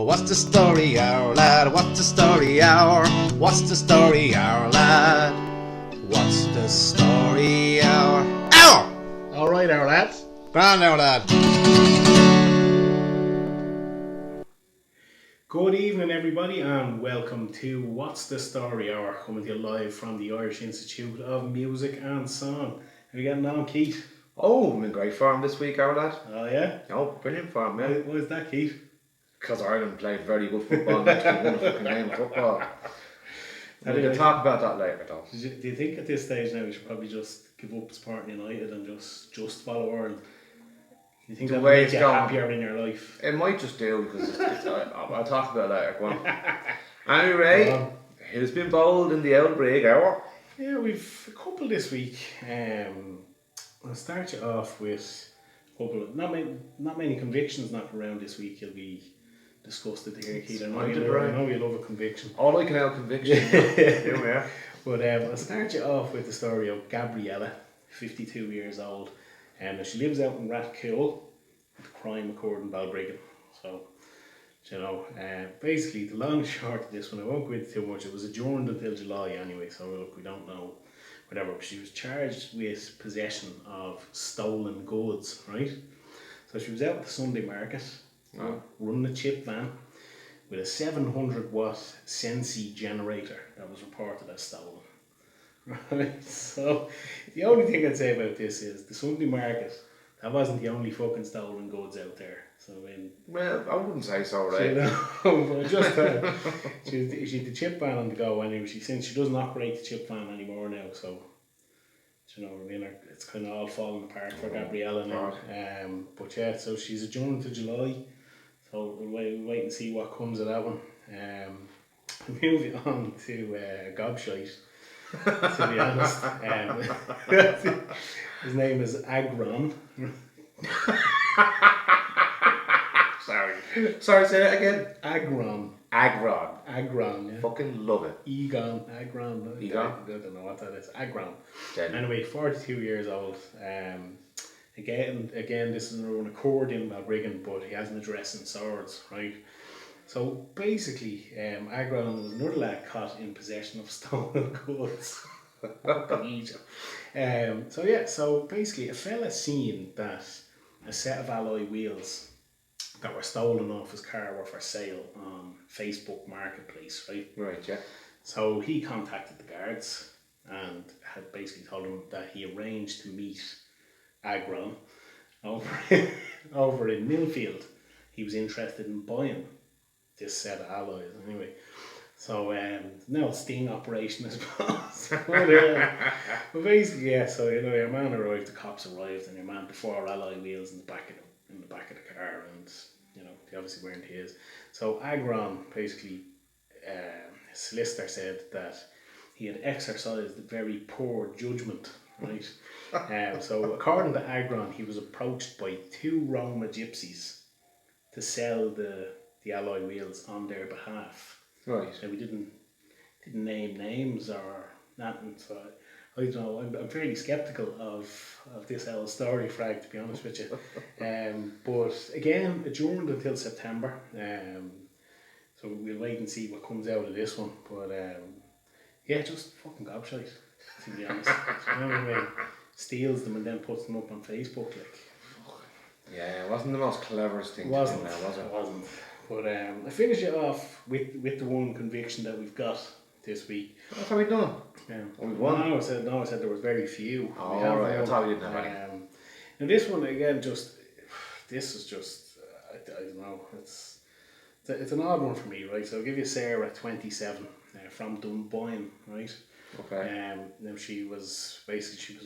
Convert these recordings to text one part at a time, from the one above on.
What's the story, our lad? What's the story, our? What's the story, our lad? What's the story, our? Our! All right, our lads. Grand, our lad. Good evening, everybody, and welcome to What's the Story Hour, coming to you live from the Irish Institute of Music and Song. Are you getting on, Keith? Oh, I'm in great form this week, our lad. Oh, yeah? Oh, brilliant form, yeah. Why is that, Keith? Because Ireland played very good football, not to win a fucking game of football. We can talk about that later, though. Do you think at this stage now we should probably just give up supporting United and just follow Ireland? Do you think that would make you happier in your life? It might just do, because I'll talk about it later. Go on. Anyway, who's been bowled in the outbreak hour? Yeah, we've a couple this week. I'll start you off with a couple of, not many convictions knocking around this week. You'll be disgusted to hear, Keith. I know you love a conviction. All I can have conviction. Here we are. But I'll start you off with the story of Gabriella, 52 years old. She lives out in Rathcoole. The crime occurred in Balbriggan. So, basically, the long and short of this one, I won't go into too much. It was adjourned until July anyway, so look, we don't know. Whatever. She was charged with possession of stolen goods, right? So she was out at the Sunday market, running a chip van with a 700 watt Sensi generator that was reported as stolen. Right? So the only thing I'd say about this is the Sunday market, that wasn't the only fucking stolen goods out there. So well, I wouldn't say so, right? But just she had the chip van on the go anyway. Since she doesn't operate the chip van anymore now, so it's kind of all falling apart for Gabriella now. But yeah, so she's adjourned to July. So we'll wait and see what comes of that one. Moving on to Gobshite. To be honest, his name is Agron. Sorry, say that again. Agron. Yeah. Fucking love it. Agron. I don't know what that is. Agron. Anyway, 42 years old. Again, this is an accord in Balbriggan, but he has an address in Swords, right? So basically, Agron was another lad caught in possession of stolen goods. So basically, a fella seen that a set of alloy wheels that were stolen off his car were for sale on Facebook Marketplace, right? Right, yeah. So he contacted the guards and had basically told them that he arranged to meet Agron over in Millfield. He was interested in buying this set of alloys anyway. So now it's sting operation, I suppose. But basically, yeah. So your man arrived, the cops arrived, and your man before alloy wheels in the back of the car, and they obviously weren't his. So Agron basically, his solicitor said that he had exercised very poor judgment, right? So according to Agron, he was approached by two Roma gypsies to sell the alloy wheels on their behalf. Right. And we didn't name names or nothing, so I don't know. I'm fairly sceptical of this whole story, Frag, to be honest with you. But again, adjourned until September. So we'll wait and see what comes out of this one. But yeah, just fucking gobshite, to be honest. Steals them and then puts them up on Facebook, like. Yeah, it wasn't the most cleverest thing to do now, was it? It wasn't. But I finish it off with the one conviction that we've got this week. That's how we done. Yeah. We won. No, I said there was very few. Oh, right. I thought we didn't have any. Now this one again, this is just I don't know. It's an odd one for me, right? So I'll give you Sarah, 27, from Dunboyne, right? Okay. Now she was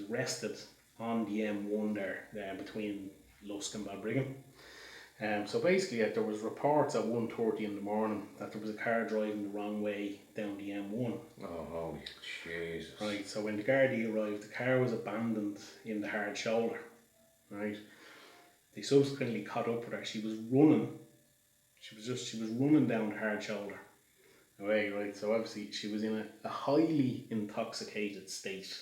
arrested on the M1 there between Lusk and Balbriggan. So basically, there was reports at 1:30 in the morning that there was a car driving the wrong way down the M1. Oh, holy Jesus. Right, so when the Gardaí arrived, the car was abandoned in the hard shoulder. Right. They subsequently caught up with her. She was running. She was running down the hard shoulder. Away, right. So obviously she was in a highly intoxicated state.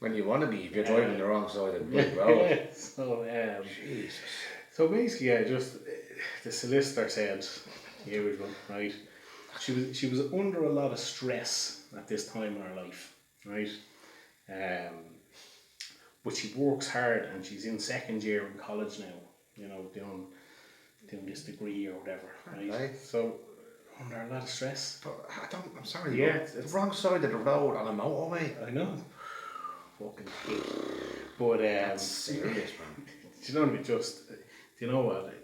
When you want to be, if you're driving the wrong side of the road. So Jesus. So basically, the solicitor said Here we go. Right. She was under a lot of stress at this time in her life, right? But she works hard, and she's in second year in college now. You know, doing this degree or whatever, right? Okay. So under a lot of stress. But I'm sorry. Yeah, It's the wrong side of the road on a motorway. I know. Fucking dick. But That's serious, man. do you know what? Do you know what?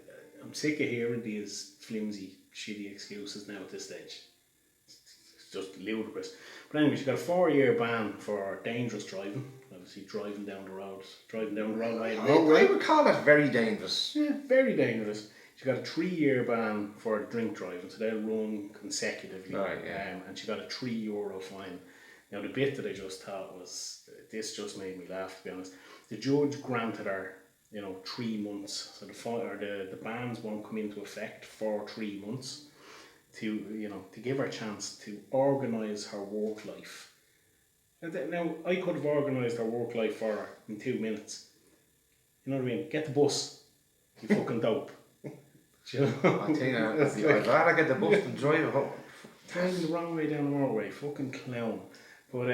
I'm sick of hearing these flimsy, shitty excuses now at this stage. It's just ludicrous. But anyway, she got a 4-year ban for dangerous driving. Obviously, driving down the road right. I would call that very dangerous. Yeah, very dangerous. She got a 3-year ban for drink driving, so they'll run consecutively. Right, yeah. And she got a €3 fine. Now, the bit that I just thought was, this just made me laugh, to be honest. The judge granted her, 3 months. So the bans won't come into effect for 3 months to give her a chance to organise her work life. Now, I could have organised her work life for her in 2 minutes. You know what I mean? Get the bus, you fucking dope. Do you know? I think I'd rather get the bus than drive it home. Turning the wrong way down the motorway, fucking clown. But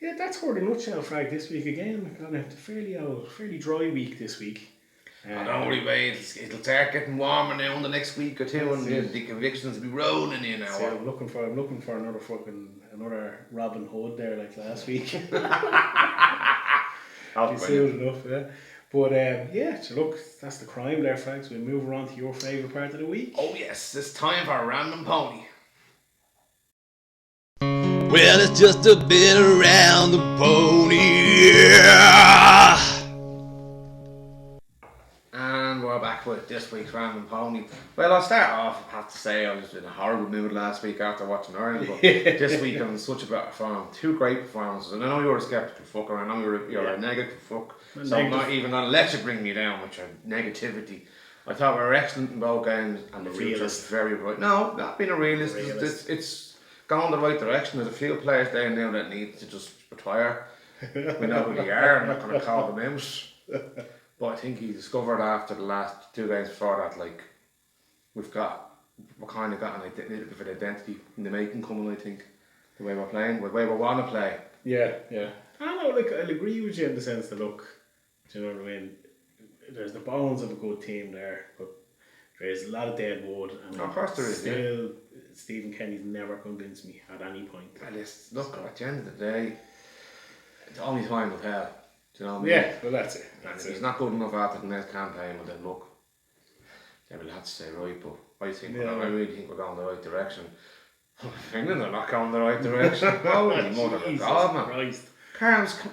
yeah, that's her in a nutshell, Frag, this week again. Got a fairly dry week this week. Don't worry, mate. It'll start getting warmer now in the next week or two, and the convictions will be rolling in now. So I'm looking for another Robin Hood there like last week. Soon enough, yeah. But yeah, so look, that's the crime there, Frag. So we move on to your favourite part of the week. Oh yes, it's time for a random pony. Well, it's just a bit around the pony. Yeah. And we're back with this week's random pony. Well, I'll start off. I have to say I was in a horrible mood last week after watching Ireland, but this week I'm in such a better form. 2 great performances, and I know you're a sceptical fucker, I know you're a negative fuck, so I'm not even going to let you bring me down with your negativity. I thought we were excellent in both games, and the future is very bright. No, not being a realist. It's going the right direction. There's a few players there now that need to just retire. We know who they are. I'm not going to call them out. But I think he discovered after the last 2 games before that, like, we've kind of got a little bit of an identity in the making coming, I think. The way we're playing, the way we want to play. Yeah. I know, like, I'll agree with you in the sense that, look, do you know what I mean? There's the bones of a good team there, but there's a lot of dead wood. And of course there is, still, Stephen Kenny's never convinced me at any point. And look, at the end of the day, the only time will tell. Do you know what I mean? Yeah, well, that's it. If he's not good enough after the next campaign, well then look, then we'll have to say right, but I really think we're going the right direction. England are not going the right direction. Holy mother of God, man. Christ.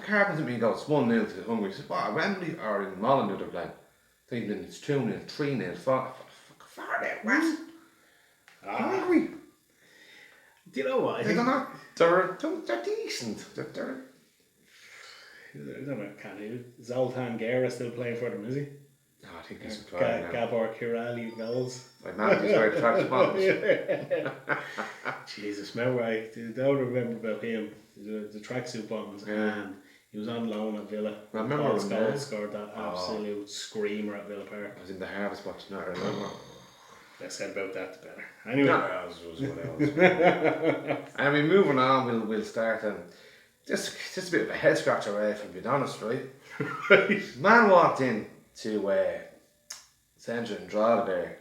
Carpen's me goes 1-0 to the Hungary. He said, what, Wembley or in Molyneux they're playing? Thinking it's 2-0, 3-0, 4-0, what? Hungry. Do you know what? They're decent. I don't know, Zoltan Guerra still playing for them, is he? No, I think he's retired now. Gabor Kirali goals. My man is very tracksuit bombs. Jesus, remember I don't remember about him. The tracksuit bombs, and he was on loan at Villa. I remember Paul him there. scored that absolute screamer at Villa Park. I was in the harvest watching that, I remember. Less said about that, the better. Anyway. What else? Anyway, moving on, we'll start and just a bit of a head scratcher away from being honest, right? Man walked in to Centre and Drogheda there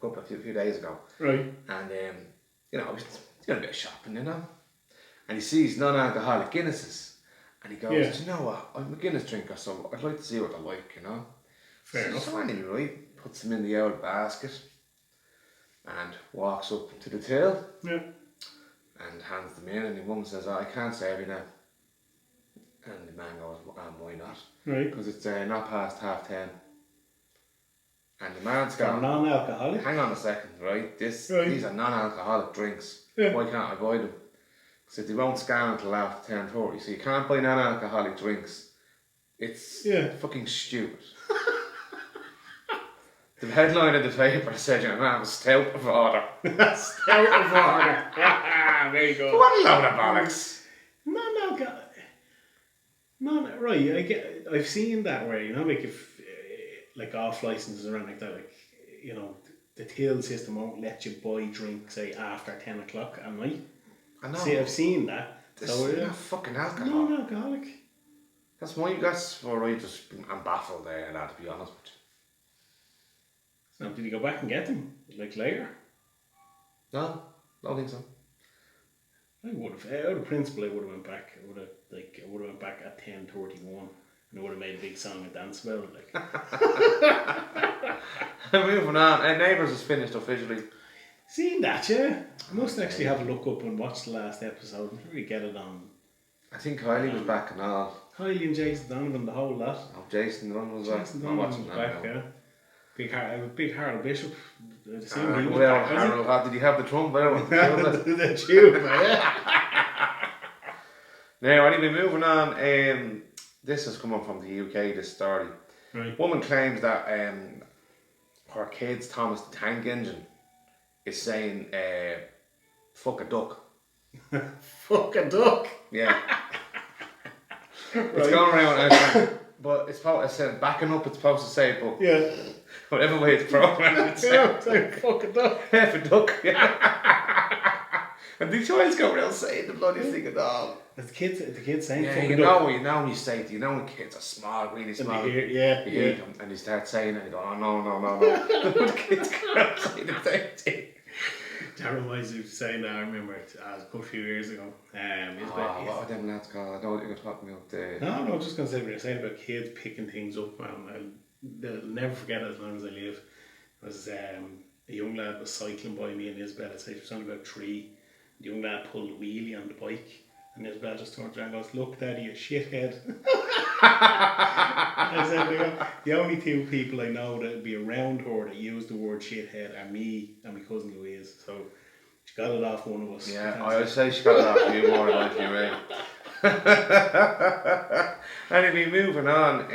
a few days ago. Right. And he's doing a bit of shopping, and he sees non-alcoholic Guinnesses, and he goes, "Do you know what? I'm a Guinness drinker, so I'd like to see what they're like, Fair enough. So anyway, right, puts them in the old basket and walks up to the till. Yeah. And hands them in, and the woman says, I can't serve you now. And the man goes, why not? Right. Because it's not past 10:30. And the man's gone, non-alcoholic? hang on a second, right? These are non-alcoholic drinks. Yeah. Why can't I buy them? Because they won't scan until after 10:30. So you can't buy non-alcoholic drinks. It's fucking stupid. The headline of the paper said, man, stout of order. Stout of order. There you go. What a load of bollocks. Right, I've seen that where, like if, like off licenses around like that, like, the till system won't let you buy drinks, say, after 10 o'clock at night. I know. See, I've seen that. This So, is not fucking alcohol. Non-alcoholic. That's where I just, I'm baffled there, and that, to be honest with So, did you go back and get them? Like later? you. No, don't think so. I would have. Out of principle, I would have went back. I would have went back at 10:31, and I would have made a big song and dance about it. Like. Moving on. Neighbours is finished officially. Seen that, yeah. I must actually have a look up and watch the last episode and really get it on. I think Kylie was back and all. Kylie and Jason Donovan, the whole lot. Oh, Jason Donovan was back. Jason I'm Donovan watching was that back, now. yeah. Big Harold Bishop. I'd assume he was Well, back, wasn't he? Harold, did he have the trump there with the tune? The tube, yeah. Now, anyway, moving on. This is coming from the UK, this story. Right. Woman claims that her kid's Thomas the Tank Engine is saying, fuck a duck. Fuck a duck. Yeah. Right. It's going around, but it's said backing up, it's supposed to say, but Yeah. whatever way it's programmed, it's Yeah, it's like fuck a duck. half a duck. Yeah. And the child's going around saying the bloody thing at all. The kids saying Yeah, fuck you a duck. know when you say it, you know when kids are small, really And small. they hear, yeah, You hear yeah. them and you start saying it and you go, oh no. The kids go around saying the same thing. That reminds me of saying that. I remember it a good few years ago. What are them lads called? I know what you're talking about. No, I was just going to say what you're saying about kids picking things up, man. I'll never forget it as long as I live. It was a young lad was cycling by me and Isabel. I'd say he was only about 3. The young lad pulled a wheelie on the bike and Isabel just turns around and goes, "Look, Daddy, you shithead." I said, the only 2 people I know that would be around her that use the word shithead are me and my cousin Louise. So she got it off one of us. Yeah, I would say she got it off you more than you, right? Anyway, moving on.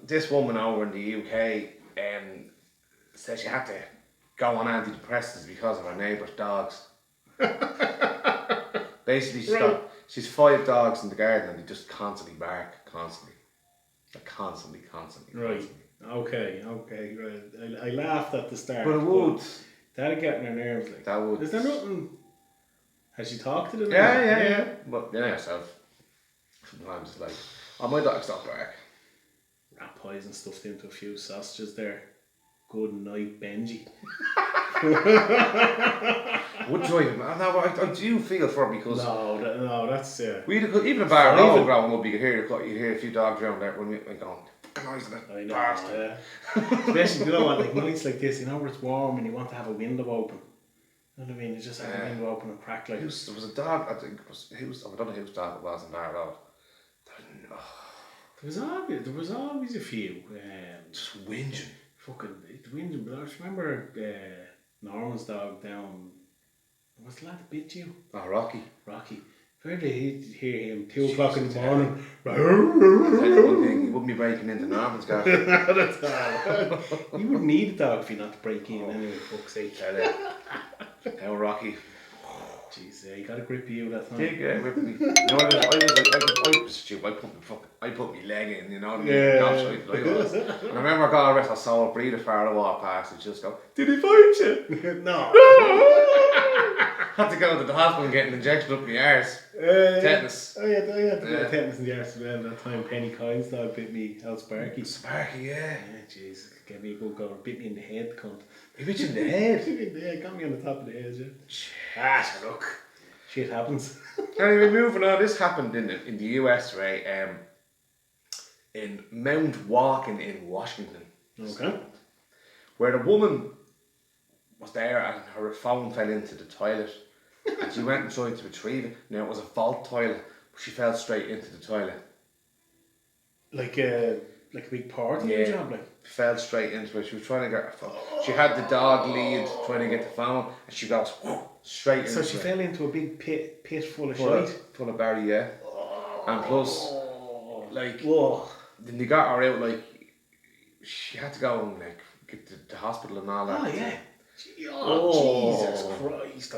This woman over in the UK said she had to go on antidepressants because of her neighbour's dogs. Basically, she's 5 dogs in the garden and they just constantly bark, constantly. Like constantly. Right. Okay, right. I laughed at the start. But it would. That'd get on her nerves. Like. That would. Is there nothing? Has she talked to them? Yeah. But you know yourself. Sometimes it's like, oh, my dog stopped bark. Rat poison stuffed into a few sausages there. Good night, Benji. Would drive him. No, I do feel for him because that's even a bar road growing up, you could hear a few dogs around there when we going. Noise of I the know, bastard. Especially, you know what, like nights like this, you know where it's warm and you want to have a window open. You know what I mean? You just have a window open and crack like. There was a dog. I think it was I don't know whose dog it was in Bar Road. There was always a few. Just whinging. Fucking whinging. But I just remember Norman's dog down. What's the lad that bit you? Oh, Rocky. Where did he hear him? 2 o'clock in the morning. I'll tell you one thing, he wouldn't be breaking into Norman's gaff. That's all. You wouldn't need a dog if you're not to break in anyway, fuck's sake. How Rocky. Jeez, he got a grip of you that time. Big with me. No, I was stupid. I put my leg in, you know what I mean? Yeah. And I remember I got a rest of soul breather far to walk past and just go, "Did he find you?" No. Had to go to the hospital and get an injection up my arse. Tetanus. I had to get tetanus in the arse as well that time. Penny Coyne's dog bit me out Sparky. Sparky, yeah. Yeah, jeez. Gave me a good go. Bit me in the head, cunt. He bit you in the head? Yeah, got me on the top of the head, yeah. Look. Shit happens. Anyway, moving on. This happened in the US, right? In Mount Walken in Washington. Okay. Where the woman was there and her phone fell into the toilet and she went and tried to retrieve it. Now it was a vault toilet, but she fell straight into the toilet. Like a big party job, like. Fell straight into it. She was trying to get her phone. She had the dog lead trying to get the phone and she goes straight into it. So she fell into a big pit full of full shit. Full of Barry, yeah. And plus, like, whoa. then they got her out, like, she had to go and like get to the hospital and all that. Oh yeah. Jesus Christ!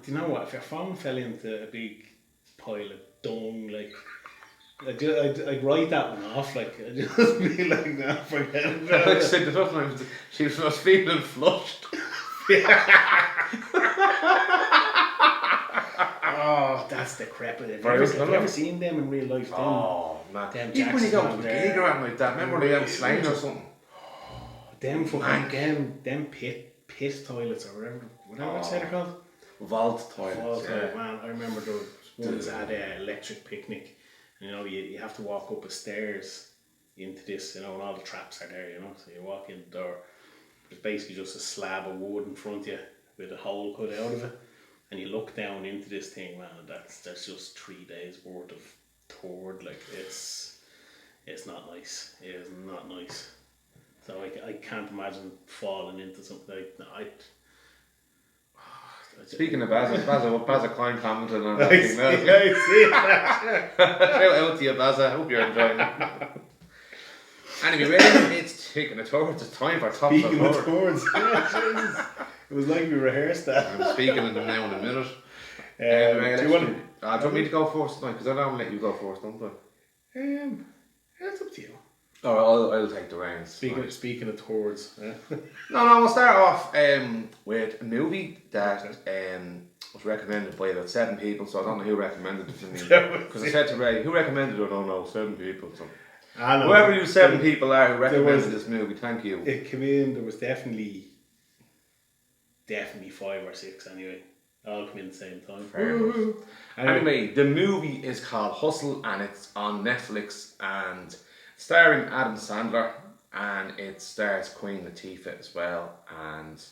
Do you know what? If your phone fell into a big pile of dung, like I'd write that one off, like, I'd just be like, nah, forget about Like I it. said, the first time she was feeling flushed. Oh, that's the crap of it. Very Have good. you ever seen them in real life? Oh man! Them Even when you go to Jackson the man gig there. or anything like that, remember they out slang or something? Them Man. fucking them piss toilets or whatever it's they're called. Vault toilets. Oh, Yeah. man, I remember those ones at Electric Picnic. You know, you have to walk up the stairs into this, you know, and all the traps are there, you know. So you walk in the door. There's basically just a slab of wood in front of you with a hole cut out of it. And you look down into this thing, man, and that's just 3 days worth of Turd. Like, it's not nice. It is not nice. So I can't imagine falling into something like that. Speaking of Baza Klein commented on that I thing. see that. Shout out to you, Baza. Hope you're enjoying it. Anyway, really, it's taking a tour. It's time for top Speaking of tour. Turds, Jesus. It was like we rehearsed that. I'm speaking of them now in a minute. Do you want do you want me to go first? No, because I don't let you go first, don't I? It's up to you. Oh, I'll take the reins. Speaking of Turds, No, we'll start off with a movie that was recommended by about 7 people, so I don't know who recommended it to me. Because I said to Ray, who recommended it? I don't know, 7 people. So. Whoever you 7 people are who recommended this movie, thank you. It came in, there was definitely 5 or 6 anyway. All come in at the same time. Fair enough. Anyway, the movie is called Hustle and it's on Netflix and starring Adam Sandler and it stars Queen Latifah as well and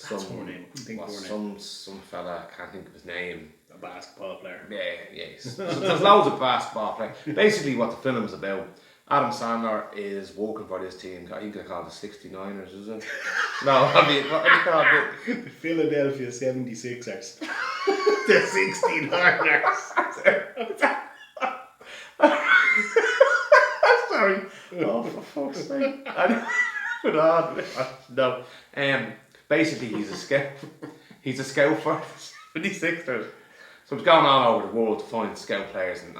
That's her name. I think her name. some fella, I can't think of his name. A basketball player. Yes. So there's loads of basketball play. Basically what the film is about, Adam Sandler is working for this team. I think they're called the 69ers, is it? No, I mean, what are they called? The Philadelphia 76ers. The 69ers. Sorry. Oh, for fuck's sake. No. Basically, he's a scout. He's a scout for the 76ers. So it's going all over the world to find scout players and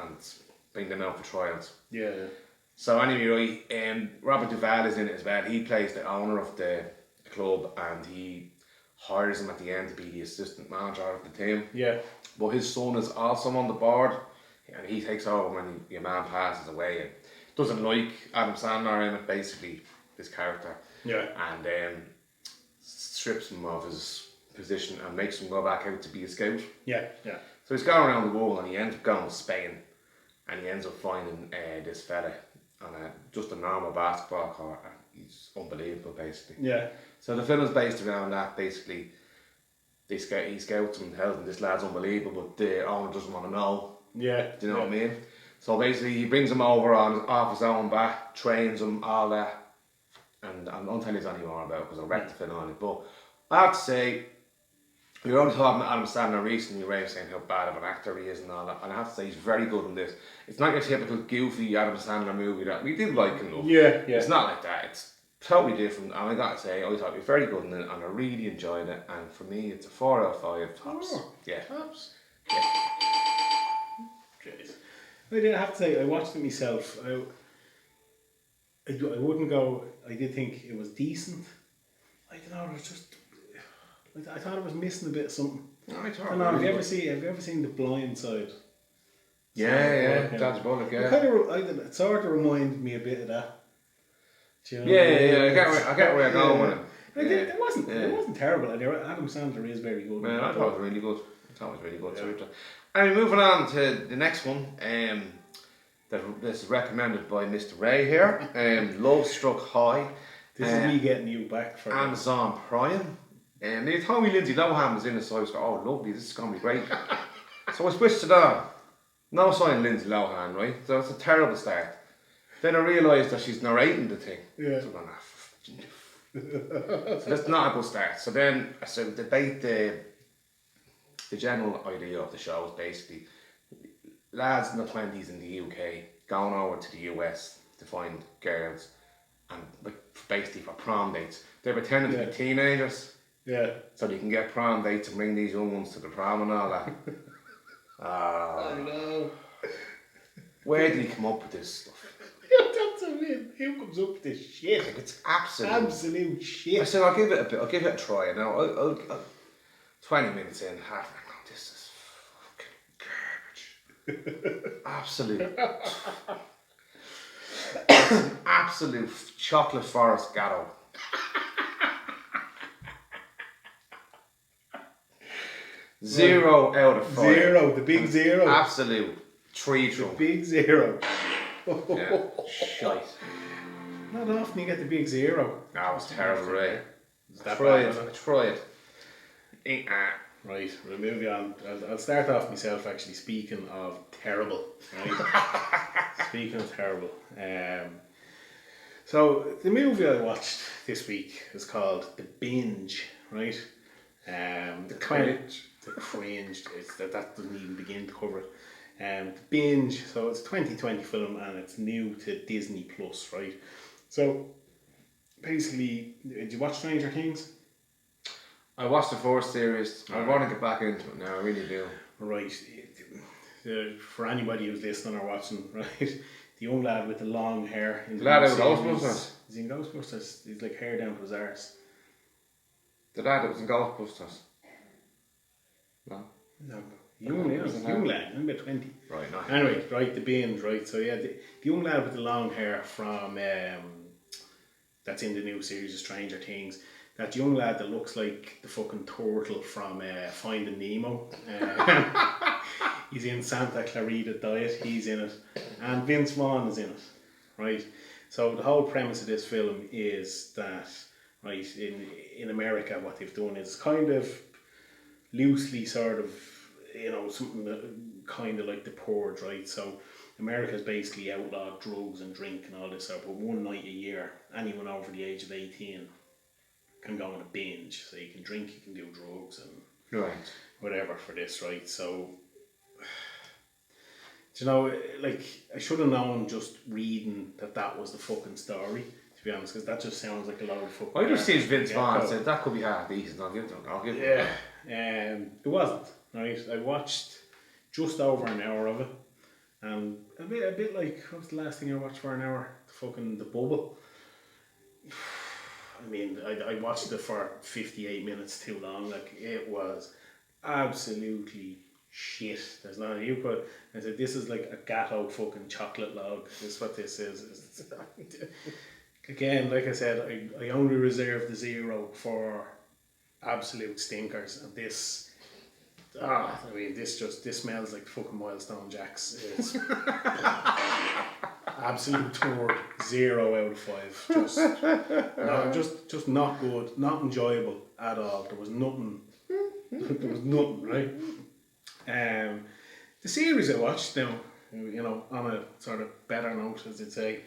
bring them out for trials. Yeah. So anyway, Robert Duvall is in it as well. He plays the owner of the club and he hires him at the end to be the assistant manager of the team. Yeah. But his son is also on the board and he takes over when your man passes away and doesn't like Adam Sandler in it, basically, this character. Yeah. And strips him of his position and makes him go back out to be a scout. Yeah. So he's going around the world and he ends up going to Spain and he ends up finding this fella on just a normal basketball court. He's unbelievable, basically. Yeah. So the film is based around that, basically. He scouts him and tells him this lad's unbelievable, but the owner doesn't want to know. Yeah. Do you know what I mean? So basically he brings him over off his own back, trains him, all that. And I don't tell you any more about it because I'll wreck the film on it. But I have to say, we were only talking about Adam Sandler recently, Ray was saying how bad of an actor he is and all that. And I have to say he's very good in this. It's not your typical goofy Adam Sandler movie that we did like and love. Yeah. It's not like that. It's totally different. And I got to say, I thought he was very good in it and I really enjoyed it. And for me, it's a 4 out of 5 tops. Oh, yeah. tops. Yeah. Jeez. I did have to say, I watched it myself. I wouldn't go, I did think it was decent. I don't know, it was just, I thought it was missing a bit of something. I don't know, have you ever seen The Blind Side? Yeah, Dad's Bullock, yeah. It sort of reminded me a bit of that. Do you know I get where you're going with it. It wasn't terrible. Adam Sandler is very good. Man, I thought it was really good. Yeah. And moving on to the next one, this is recommended by Mr. Ray here. Love Struck High. This is me getting you back for Amazon Prime. And they told me Lindsay Lohan was in it, so I was like, oh lovely, this is going to be great. So I switched it on. No sign of Lindsay Lohan, right? So it's a terrible start. Then I realised that she's narrating the thing. Yeah. So that's not a good start. So then I said debate the general idea of the show is basically lads in the 20s in the UK going over to the US to find girls and basically for prom dates. They're pretending to be teenagers. Yeah. So they can get prom dates and bring these young ones to the prom and all that. I know. Where did he come up with this stuff? That's what I mean. Who comes up with this shit? Like, it's absolute. Absolute shit. I said I'll give it a bit. I'll give it a try. Now, I'll 20 minutes in, half an hour. This is fucking garbage. Absolute. It's an absolute chocolate forest gatto. Zero out of 5. Zero, the big zero. Absolute tree The trunk. big zero. Yeah, shite. Not often you get the big zero. That was terrible, right? Try Try it. Right, we'll move on. I'll start off myself actually speaking of terrible. Right? Speaking of terrible. So the movie I watched this week is called The Binge, right? The Cringe. The cringe. That doesn't even begin to cover it. The Binge. So it's a 2020 film and it's new to Disney Plus, right? So basically, did you watch Stranger Things? I watched the first series. I want to get back into it now. I really do. Right. For anybody who's listening or watching, right? The young lad with the long hair. In the Lad new out of series. Ghostbusters. Is he in Ghostbusters? He's like hair down to his arse. The lad that was in Ghostbusters. No. No. Young lad, I'm about 20. Right, no. Anyway, right, The Binge, right? So yeah, the young lad with the long hair from that's in the new series of Stranger Things. That young lad that looks like the fucking turtle from Finding Nemo. He's in Santa Clarita Diet. He's in it, and Vince Vaughn is in it, right? So the whole premise of this film is that, right, in America, what they've done is kind of loosely sort of, you know, something that kind of like the Purge, right? So America's basically outlawed drugs and drink and all this stuff, but one night a year, anyone over the age of 18 can go on a binge. So you can drink, you can do drugs and Right. whatever for this, right? So, do you know, like, I should have known just reading that was the fucking story, to be honest, because that just sounds like a load of fucking... I just see Vince Vaughn Yeah, said that could be half decent. I'll give it. yeah, it wasn't, right? I watched just over an hour of it, and a bit like, what was the last thing I watched for an hour? The Bubble. I mean, I watched it for 58 minutes too long. Like, it was absolutely shit. There's not you could. I said, this is like a gatto fucking chocolate log. This is what this is. Again, like I said, I only reserve the zero for absolute stinkers, and this. I mean, this smells like fucking Milestone Jacks. It's absolute Turd, 0 out of 5. Just not good, not enjoyable at all. There was nothing, right? The series I watched now, you know, on a sort of better note, as they'd say,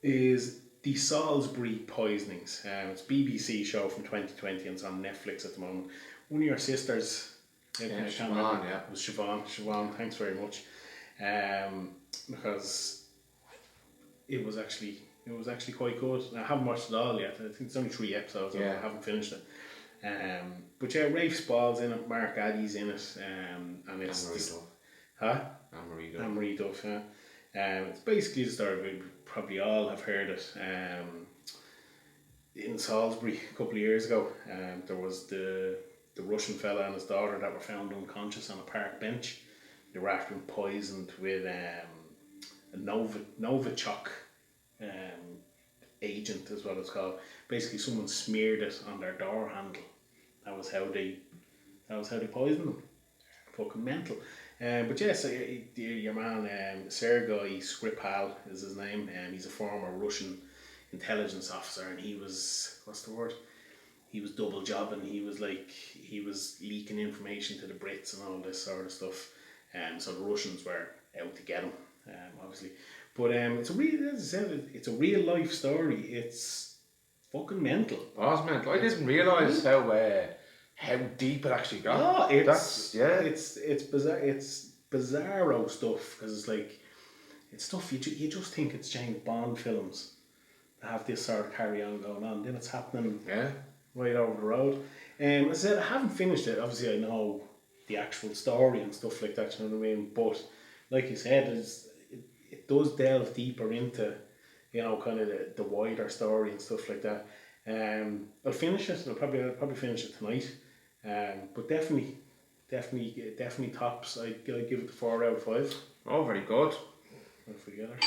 is The Salisbury Poisonings. It's a BBC show from 2020 and it's on Netflix at the moment. One of your sisters, Siobhan, yeah. It was Siobhan, thanks very much. Because it was actually quite good. I haven't watched it all yet. I think it's only 3 episodes. Yeah. I haven't finished it. But yeah, Rafe Spall's in it, Mark Addy's in it, and it's Anne-Marie Duff. Yeah. It's basically the story. We probably all have heard it. In Salisbury a couple of years ago, there was the Russian fella and his daughter that were found unconscious on a park bench. They were after been poisoned with a Novichok agent, is what it's called. Basically, someone smeared it on their door handle. That was how they poisoned them. Fucking mental. But yes, your man Sergei Skripal is his name, and he's a former Russian intelligence officer, and he was, what's the word? He was double jobbing. He was leaking information to the Brits and all this sort of stuff. So the Russians were out to get him, obviously. But it's a real, as I said, it's a real life story. It's fucking mental. It was mental. I didn't realise how deep it actually got. It's bizarre. It's bizarro stuff, because it's like, it's stuff you just think it's James Bond films that have this sort of carry on going on. Then it's happening right over the road. As I said, I haven't finished it. Obviously, I know the actual story and stuff like that. You know what I mean? But like you said, it does delve deeper into, kind of the wider story and stuff like that. I'll finish it. I'll probably finish it tonight. But definitely tops. I'd give it a 4 out of 5. Oh, very good. I'll forget it.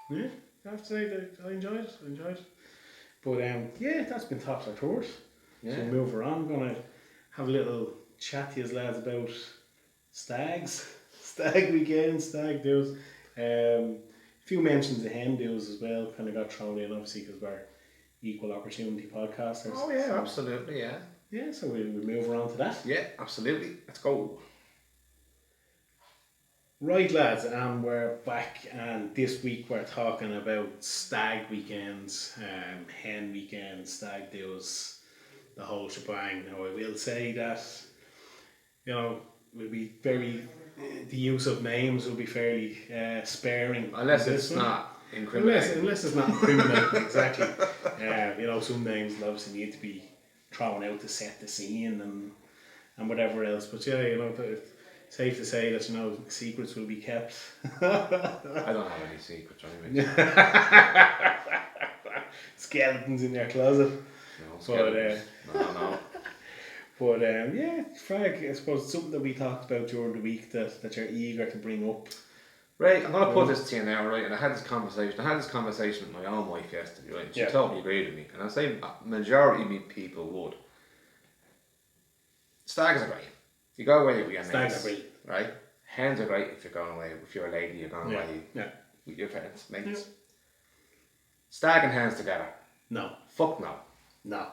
Yeah, I have to say that I enjoyed it. But yeah, that's been tops our tours. Yeah. So move on. I'm gonna have a little chat to you lads about stags, stag weekends, stag do's. A few mentions of hen do's as well. Kind of got thrown in obviously because we're equal opportunity podcasters. Oh yeah, so, absolutely, yeah. Yeah, so we move on to that. Yeah, absolutely. Let's go. Right, lads, and we're back, and this week we're talking about stag weekends, hen weekends, stag do's, the whole shebang. Now, I will say that, we'll be the use of names will be fairly sparing. Unless it's not incriminating. Unless it's not incriminating, exactly. Some names will obviously need to be thrown out to set the scene and whatever else. But yeah, it's safe to say that, secrets will be kept. I don't have any secrets anyway. Skeletons in your closet. No, skeletons. No. But yeah, Frag, I suppose something that we talked about during the week that you're eager to bring up. Right, I'm going to put this to you now, right, and I had this conversation with my own wife yesterday, right, she totally agreed with me, and I say majority of people would. Stags are great. You go away with your Stags mates, are great. right? Hens are great if you're going away, if you're a lady, you're going away with your friends, mates. Yeah. Stag and hens together. No. Fuck no. No.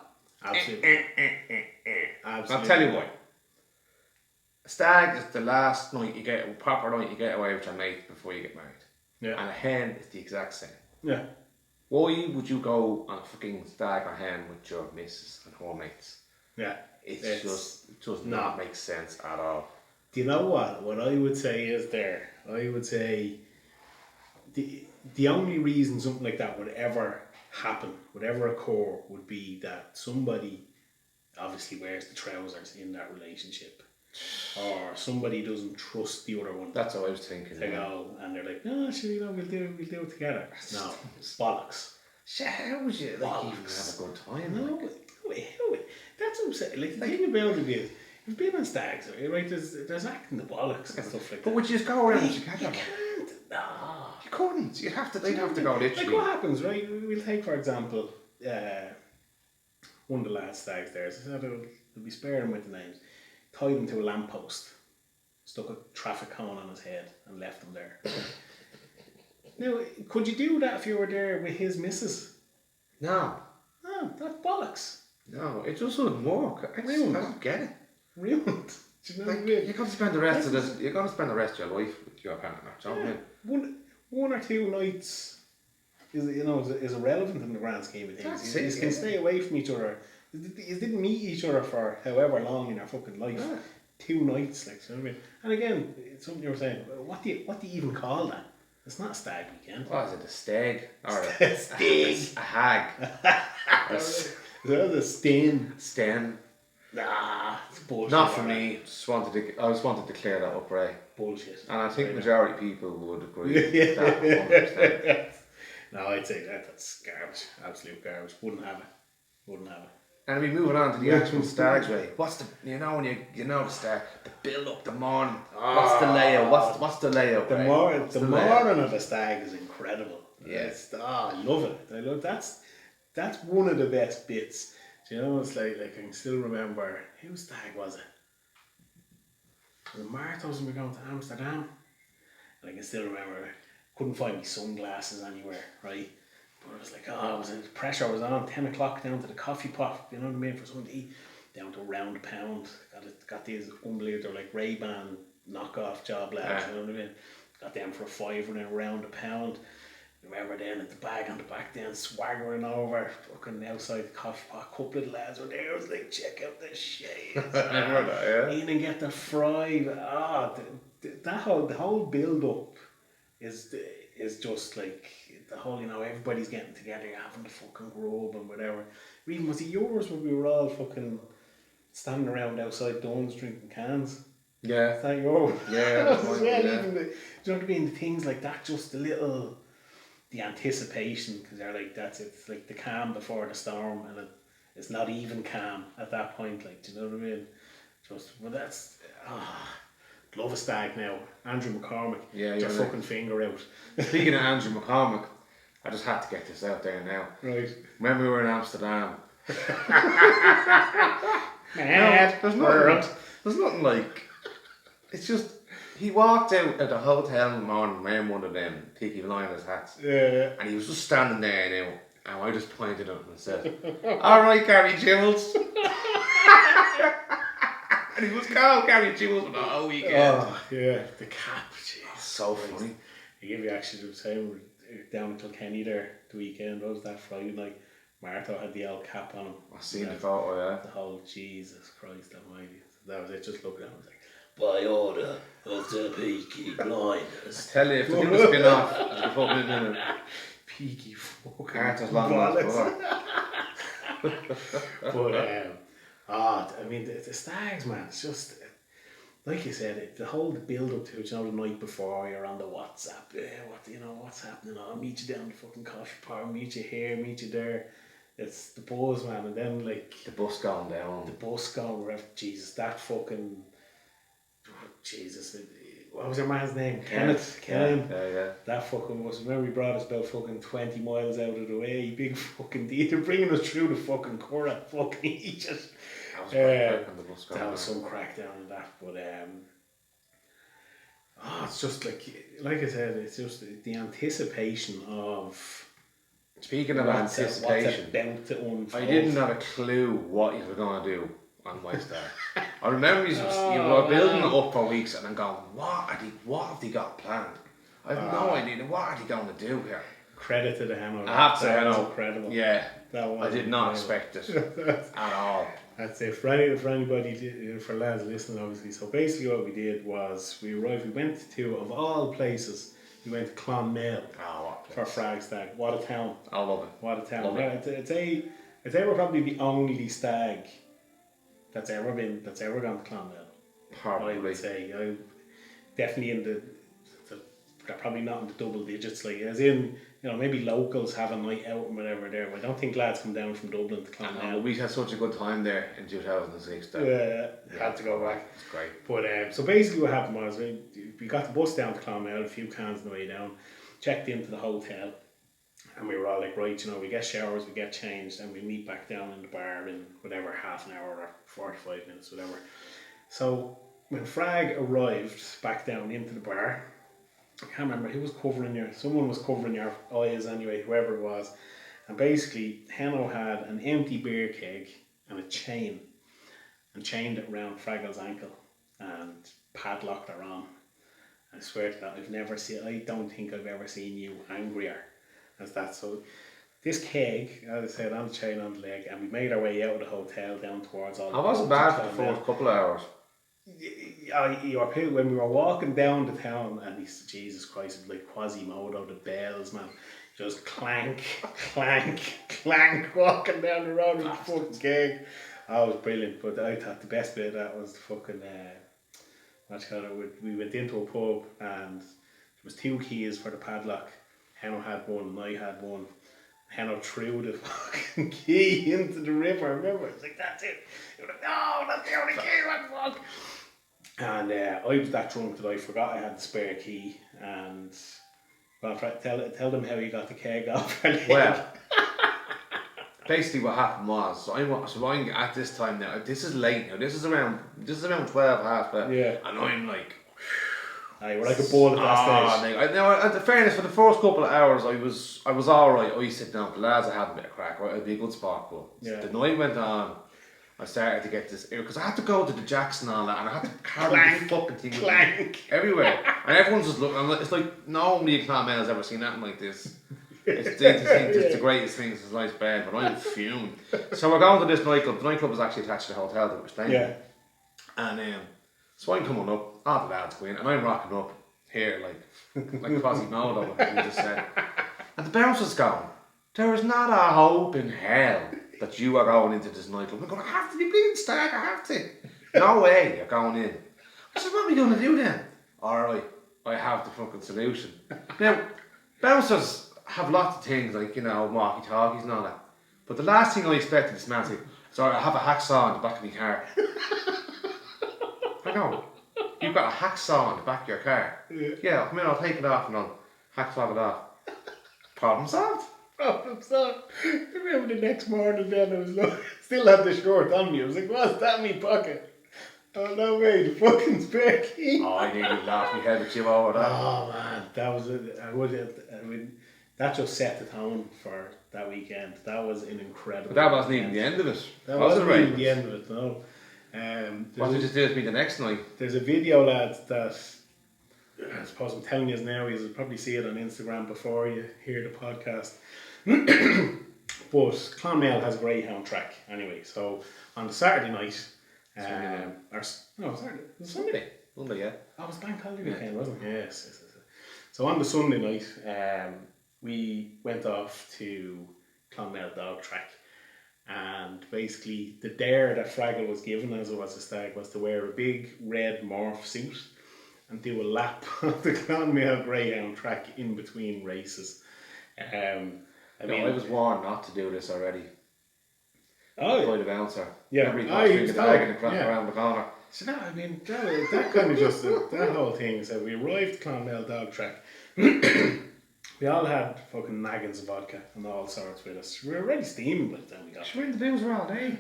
Absolutely. Absolutely. I'll tell you why. A stag is the last proper night you get away with your mate before you get married. Yeah. And a hen is the exact same. Yeah. Why would you go on a fucking stag or hen with your missus and her mates? Yeah. It does not make sense at all. Do you know what? What I would say is there. I would say the only reason something like that would ever happen, would ever occur, would be that somebody obviously wears the trousers in that relationship. Or somebody doesn't trust the other one. That's what I was thinking. They go and they're like, no, sure, we'll do it together. No, bollocks. Shit, how would you even have a good time? No, wait. That's what I'm saying. Like, the thing about it is, you've been on stags, right? There's acting the bollocks and stuff like that. But would you just go around together? You can't. No. You couldn't. They'd have to go literally. Like, what happens, right? We'll take, for example, one of the last stags there. So they'll be sparing with the names. Tied him to a lamppost, stuck a traffic cone on his head, and left him there. Now, could you do that if you were there with his missus? No. No, that's bollocks. No, it just wouldn't work. I don't get it. Ruined. Do you know what I mean? You're going to spend the rest of your life with your partner. Do you know what I mean? One or two nights is irrelevant in the grand scheme of things. You can stay away from each other. You didn't meet each other for however long in your fucking life. Yeah. 2 nights, like, you know what I mean? And again, it's something you were saying. What do you even call that? It's not a stag weekend. What is it? A stag or a stag? A hag? Is that a stain? Stan? Nah, it's bullshit. Not for me. I just wanted to clear that up, right? Bullshit. And I think majority of people would agree with that 100%. No, I'd say that's garbage. Absolute garbage. Wouldn't have it. And we moving on to the actual stags, right? What's the when you the stag, the build up, the morning. What's the layout? What's the layout? The morning of the stag is incredible. Yeah. I love it. That's one of the best bits. Do you know, it's like I can still remember, whose stag was it? Was it Martha's and we were going to Amsterdam? And I can still remember, couldn't find my sunglasses anywhere, right? But it was like, the pressure was on, 10 o'clock down to the coffee pot, you know what I mean, for something to eat, down to a round pound. Got these unbelievable, like Ray-Ban knockoff job lads, you know what I mean? Got them for $5 and then around a pound. Remember then at the bag on the back then, swaggering over, fucking outside the coffee pot, a couple of lads were there, I was like, check out this shit. I remember that, In and get the fry. The whole build up is just like, the whole, everybody's getting together, having the fucking grub and whatever. Was it yours when we were all fucking standing around outside Dunn's drinking cans? Yeah. It's like, oh. Yeah, that's Well, right, yeah. even the, do you know what I mean? The things like that, just the anticipation, because they're like, it's like the calm before the storm, and it's not even calm at that point, like, do you know what I mean? Well, that's, love a stag now. Andrew McCormick, Yeah, your yeah, fucking finger out. Speaking of Andrew McCormick, I just had to get this out there now. Right. When we were in Amsterdam, Mad there's nothing like, it's just, he walked out at the hotel in the morning wearing one of them Peaky Blinders hats. Yeah. And he was just standing there now, and I just pointed at him and said, "Alright, Gary Jules." And he was called Gary Jules for the whole weekend. Oh, yeah. The cap, jeez. So funny. I give you actually the same down in Kilkenny there the weekend. What was that Friday night? Martha had the old cap on him. I seen the photo, yeah. The whole Jesus Christ Almighty. So that was it. Just looking at him, I was like, by order of the Peaky Blinders. I tell you, if the thing was spin off, the fucking minute. Peaky fucking Carter's long as But I mean the stags, man. It's just like you said, the whole build up to it. You know, the night before you're on the WhatsApp. What's happening? I'll meet you down the fucking coffee bar. Meet you here. Meet you there. It's the buzz, man. And then like the bus going down. The bus going wherever. Jesus, that fucking. Jesus, what was your man's name? Kenneth. Yeah. That fucking was. Remember, he brought us about fucking 20 miles out of the way. Big fucking deal. They're bringing us through the fucking Curragh. Fucking he just. That was some crack down in that, but it's just like I said, it's just the anticipation of. Speaking of anticipation, what's about to unfold. I didn't have a clue what you were gonna do on my start. I remember you were building it up for weeks, and I'm going, what have they got planned? I have no idea. What are they going to do here? Credit to the hammer. I have to say, that was incredible. Yeah, that was I did not expect it at all. I'd say for anybody, for lads listening, obviously. So basically, what we did was we went to, of all places, we went to Clonmel for Frag stag. What a town! I love it. What a town! Love it. I'd say we're probably the only stag that's ever gone to Clonmel. Probably. I would say definitely in they're probably not in the double digits, like as in, maybe locals have a night out and whatever there, but I don't think lads come down from Dublin to Clonmel. We had such a good time there in 2006 that had to go back. It's great. But so basically what happened was we got the bus down to Clonmel, a few cans on the way down, checked into the hotel, and we were all like, right, we get showers, we get changed, and we meet back down in the bar in whatever, half an hour or 45 minutes, whatever. So when Frag arrived back down into the bar, I can't remember who was someone was covering your eyes anyway, whoever it was. And basically, Heno had an empty beer keg and a chain, and chained it around Fraggle's ankle and padlocked her on. I swear to God, I don't think I've ever seen you angrier as that. So this keg, as I said, on the chain on the leg, and we made our way out of the hotel down towards all. I wasn't bad for the first couple of hours. When we were walking down the town, and he's, Jesus Christ, it was like Quasimodo, the bells, man, just clank, clank, clank, walking down the road with the fucking keg. Oh, it was brilliant. But I thought the best bit of that was the fucking we went into a pub, and there was 2 keys for the padlock. Heno had one and I had one. Heno threw the fucking key into the river. Remember, it's like, that's it. He was like, no, that's the only key, what the fuck? And I was that drunk that I forgot I had the spare key. And well, tell them how you got the keg off. Well, basically what happened was, so I'm at this time now. This is late now. This is around 12, half 12. Yeah. And I'm like, you were like a ball at that stage. Now, in fairness, for the first couple of hours, I was all right. I said, no, the lads, I had a bit of crack. Right, it'd be a good spot. But the night went on, I started to get this because I had to go to the Jackson and all that, and I had to carry the fucking thing with me everywhere. And everyone's just looking. It's like nobody in Clonmel has ever seen anything like this. It's the greatest thing since sliced bread, but I'm fuming. So we're going to this nightclub. The nightclub was actually attached to the hotel that we're staying in. And so I'm coming up, all the lads go in, and I'm rocking up here like Quasimodo, like you just said. And the bouncer's going, there is not a hope in hell that you are going into this nightclub. I'm going, I have to be bleeding stag, I have to. No way you're going in. I said, what are we going to do then? Alright, I have the fucking solution. Now, bouncers have lots of things like, walkie-talkies and all that. But the last thing I expected this man to say, sorry, I have a hacksaw in the back of my car. I know. You've got a hacksaw in the back of your car. Yeah, come in, I'll take it off and I'll hacksaw it off. Problem solved. Problem solved. I remember the next morning then I was still had the short on me. I was like, what's that in my pocket? Oh no way, the fucking spare key. Oh, I nearly laughed my head with you over that. Oh man, that was that just set the tone for that weekend. That was an incredible. But that wasn't even the end of it. That wasn't even the end of it, no. What did you do with me the next night? There's a video, lads, that I suppose I'm telling you now. You'll probably see it on Instagram before you hear the podcast. But Clonmel has a greyhound track anyway. So on the Saturday night, Saturday. It was Sunday. Sunday, yeah. Oh, it was bank holiday weekend, wasn't it? Yes. So on the Sunday night, we went off to Clonmel Dog Track. And basically, the dare that Fraggle was given as it was a stag was to wear a big red morph suit and do a lap of the Clonmel Greyhound track in between races. I was warned not to do this already. Oh, by the bouncer. Yeah, Everybody the bag and around the corner. So that kind of just that whole thing. So we arrived at Clonmel Dog Track. We all had fucking naggins of vodka and all sorts with us. We were already steaming by the time we got there. The booze were all day.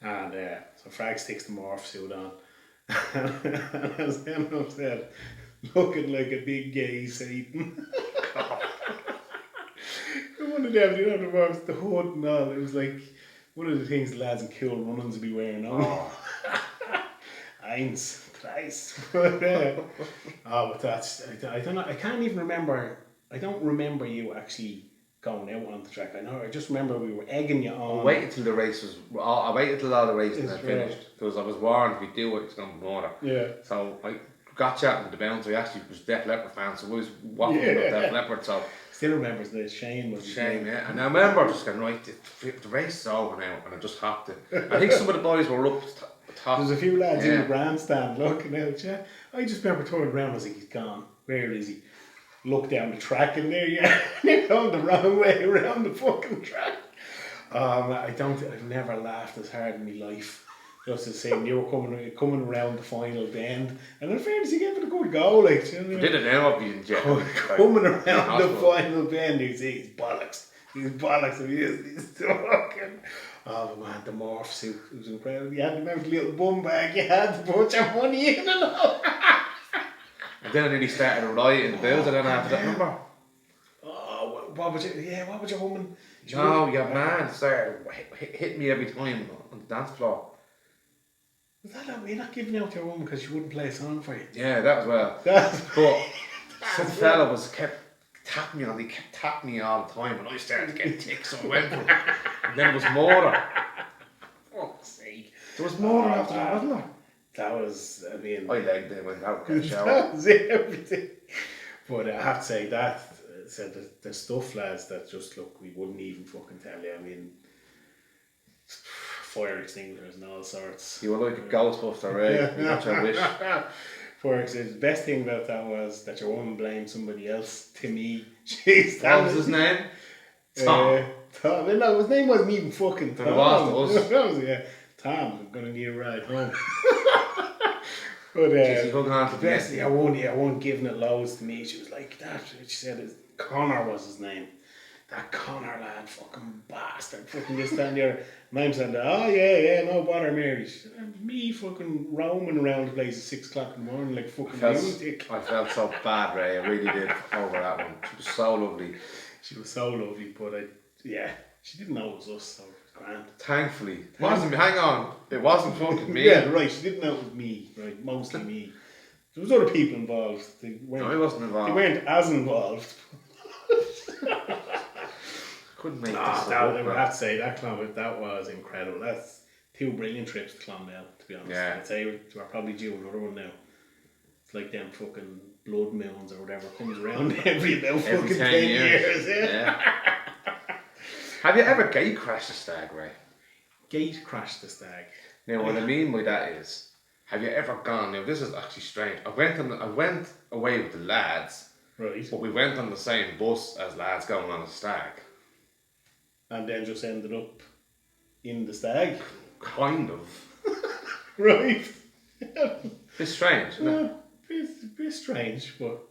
And so Frag sticks the morph suit on. And as Emma said, looking like a big gay Satan. One of them, the morphs, the hood and all. It was like one of the things the lads in Cool Runnings would be wearing on. Eins, Kreis. But that's, I don't know, I can't even remember. I don't remember you actually going out on the track. I just remember we were egging you on. I waited till the race was. I waited till all the racing had finished because I was warned if we do it, it's going to be more. Yeah. So I got chatting to the bouncer. He actually was Def Leppard fan, so I was waffling about Def Leppard. So still remembers the Shane was. Yeah. And I remember just going right. The race is over now, and I just hopped it. I think some of the boys were up top. There's a few lads in the grandstand looking out. Yeah. I just remember turning around. I was like, he's gone. Where is he? Look down the track and there you are. You're going the wrong way around the fucking track. I've never laughed as hard in my life. Just the same, you were coming around the final bend, and in fairness, you gave it a good go. Like, you know, did it now, I'll be in jail. Coming around the final bend, he's bollocks. He's bollocks. He's talking. Oh man, the morph suit, it was incredible. You had to remember the little bum bag. You had to put your money in and all. And then I nearly started a riot in the booze. I don't know after that number. Oh, what would your woman? No, your man started hitting me every time on the dance floor. Was that you're not giving out to your woman because she wouldn't play a song for you? Yeah, that as well. But some fella kept tapping me on. He kept tapping me all the time, and I started to get tics, so I went for it. And then there was more. Fuck's sake! There was more after that, wasn't there? That was, I legged it, went out, get a shower. That was everything. But I have to say the stuff, lads, that just look, we wouldn't even fucking tell you. I mean, fire extinguishers and all sorts. You were like a Ghostbuster, right? You got your wish. Fire extinguishers. The best thing about that was that your woman blamed somebody else to me. Jeez, what was his name? Tom. Tom. No, his name wasn't even fucking Tom. It was. Tom, I'm gonna need a ride home. But basically, I won't giving it loads to me. She was like that. She said Connor was his name. That Connor lad, fucking bastard, fucking this down there. And I'm saying, oh yeah, no bother, Mary. She said, me fucking roaming around the place at 6 o'clock in the morning like fucking lunatic. I felt so bad, Ray. I really did over that one. She was so lovely. She was so lovely, but she didn't know it was us, so it was grand. Thankfully. Hang on. It wasn't fucking me. Yeah, right. She didn't know it was me, right? Mostly me. There was other people involved. No, I wasn't involved. They weren't as involved. Couldn't make this I would have to say that was incredible. That's 2 brilliant trips to Clonmel, to be honest. Yeah. I'd say we're probably due another one now. It's like them fucking blood moons or whatever comes around every 10 years. Yeah. Have you ever gate crashed a stag, Ray? Gate crashed the stag. Now, what I mean by that is, have you ever gone? Now this is actually strange. I went away with the lads, Right. but we went on the same bus as lads going on a stag. And then just ended up in the stag. Kind of. Right. It's strange, isn't it? Bit strange, but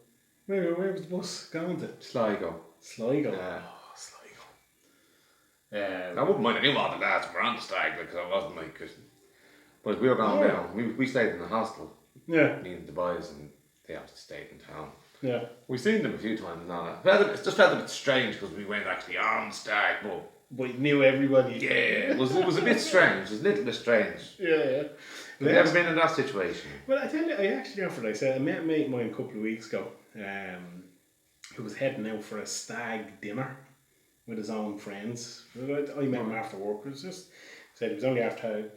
where was the bus going to? Sligo. Sligo. Yeah. Oh, Sligo. I wouldn't mind any more of the lads were on the stag because I wasn't like. But we were going down. We stayed in the hostel. Yeah. Me and the boys, and they obviously stayed in town. Yeah. We've seen them a few times and all that. It just felt a bit strange because we went actually on stag, But you knew everybody. yeah, it was a bit strange. It was a little bit strange. Yeah. Have you ever been in that situation? Well, I tell you, I actually offered. I said I met a mate of mine a couple of weeks ago, who was heading out for a stag dinner with his own friends. I met him after work. It was just said he was only after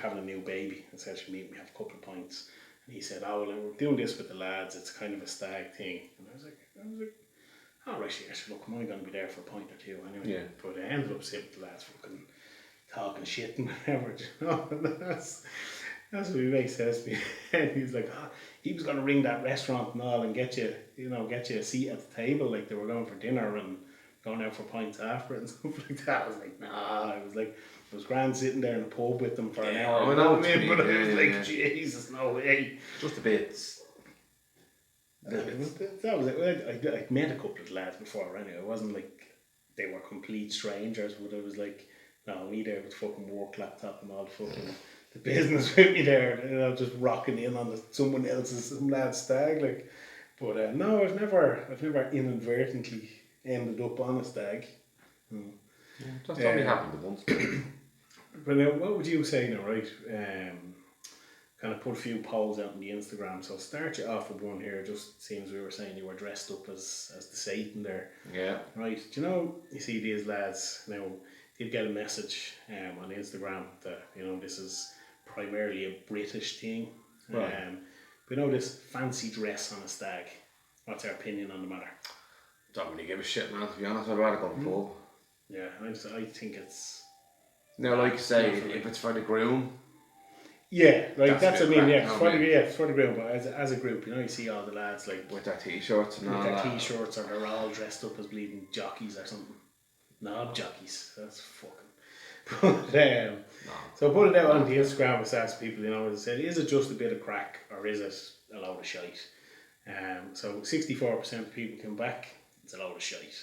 having a new baby. I said she'd meet me, have a couple of pints. And he said, "Oh, well, we're doing this with the lads. It's kind of a stag thing." And I was like, "Oh, right, yeah, look, I'm only going to be there for a pint or two anyway." Yeah. But I ended up sitting with the lads, fucking talking shit and whatever. You know? That's what my mate says to me. And he's like, he was going to ring that restaurant and all and get you a seat at the table, like they were going for dinner and going out for pints after it and stuff like that. I was like, nah. I was grand sitting there in the pub with them for an hour. I know what you mean. But I was like, Yeah. Jesus, no way. Just a bit. That was it. I'd met a couple of lads before anyway. It wasn't like they were complete strangers, but it was like, no, me there with fucking work laptop and all the fucking the business with me there, you know, just rocking in on someone else's some lad's stag, like. But no, I've never inadvertently ended up on a stag. That's only happened once. But what would you say now, right? Kind of put a few polls out on the Instagram. So I'll start you off with one here. Just seems we were saying you were dressed up as the Satan there. Yeah. Right. Do you know, you see these lads now did get a message on Instagram that, you know, this is primarily a British thing. Right. We know this fancy dress on a stag. What's our opinion on the matter? Don't really give a shit, man, to be honest. I'd rather go to the pub. Yeah, I think it's... Now, like you say, if it's for the groom... Yeah, right, that's what I mean, yeah. It's for the groom, but as a group, you know, you see all the lads, like... With their t-shirts and all that. With their t-shirts, or they're all dressed up as bleeding jockeys or something. Knob jockeys, that's fucking... But, so I put it out on the Instagram and asked people, you know, as I said, is it just a bit of crack or is it a load of shite? So 64% of people come back, it's a load of shite.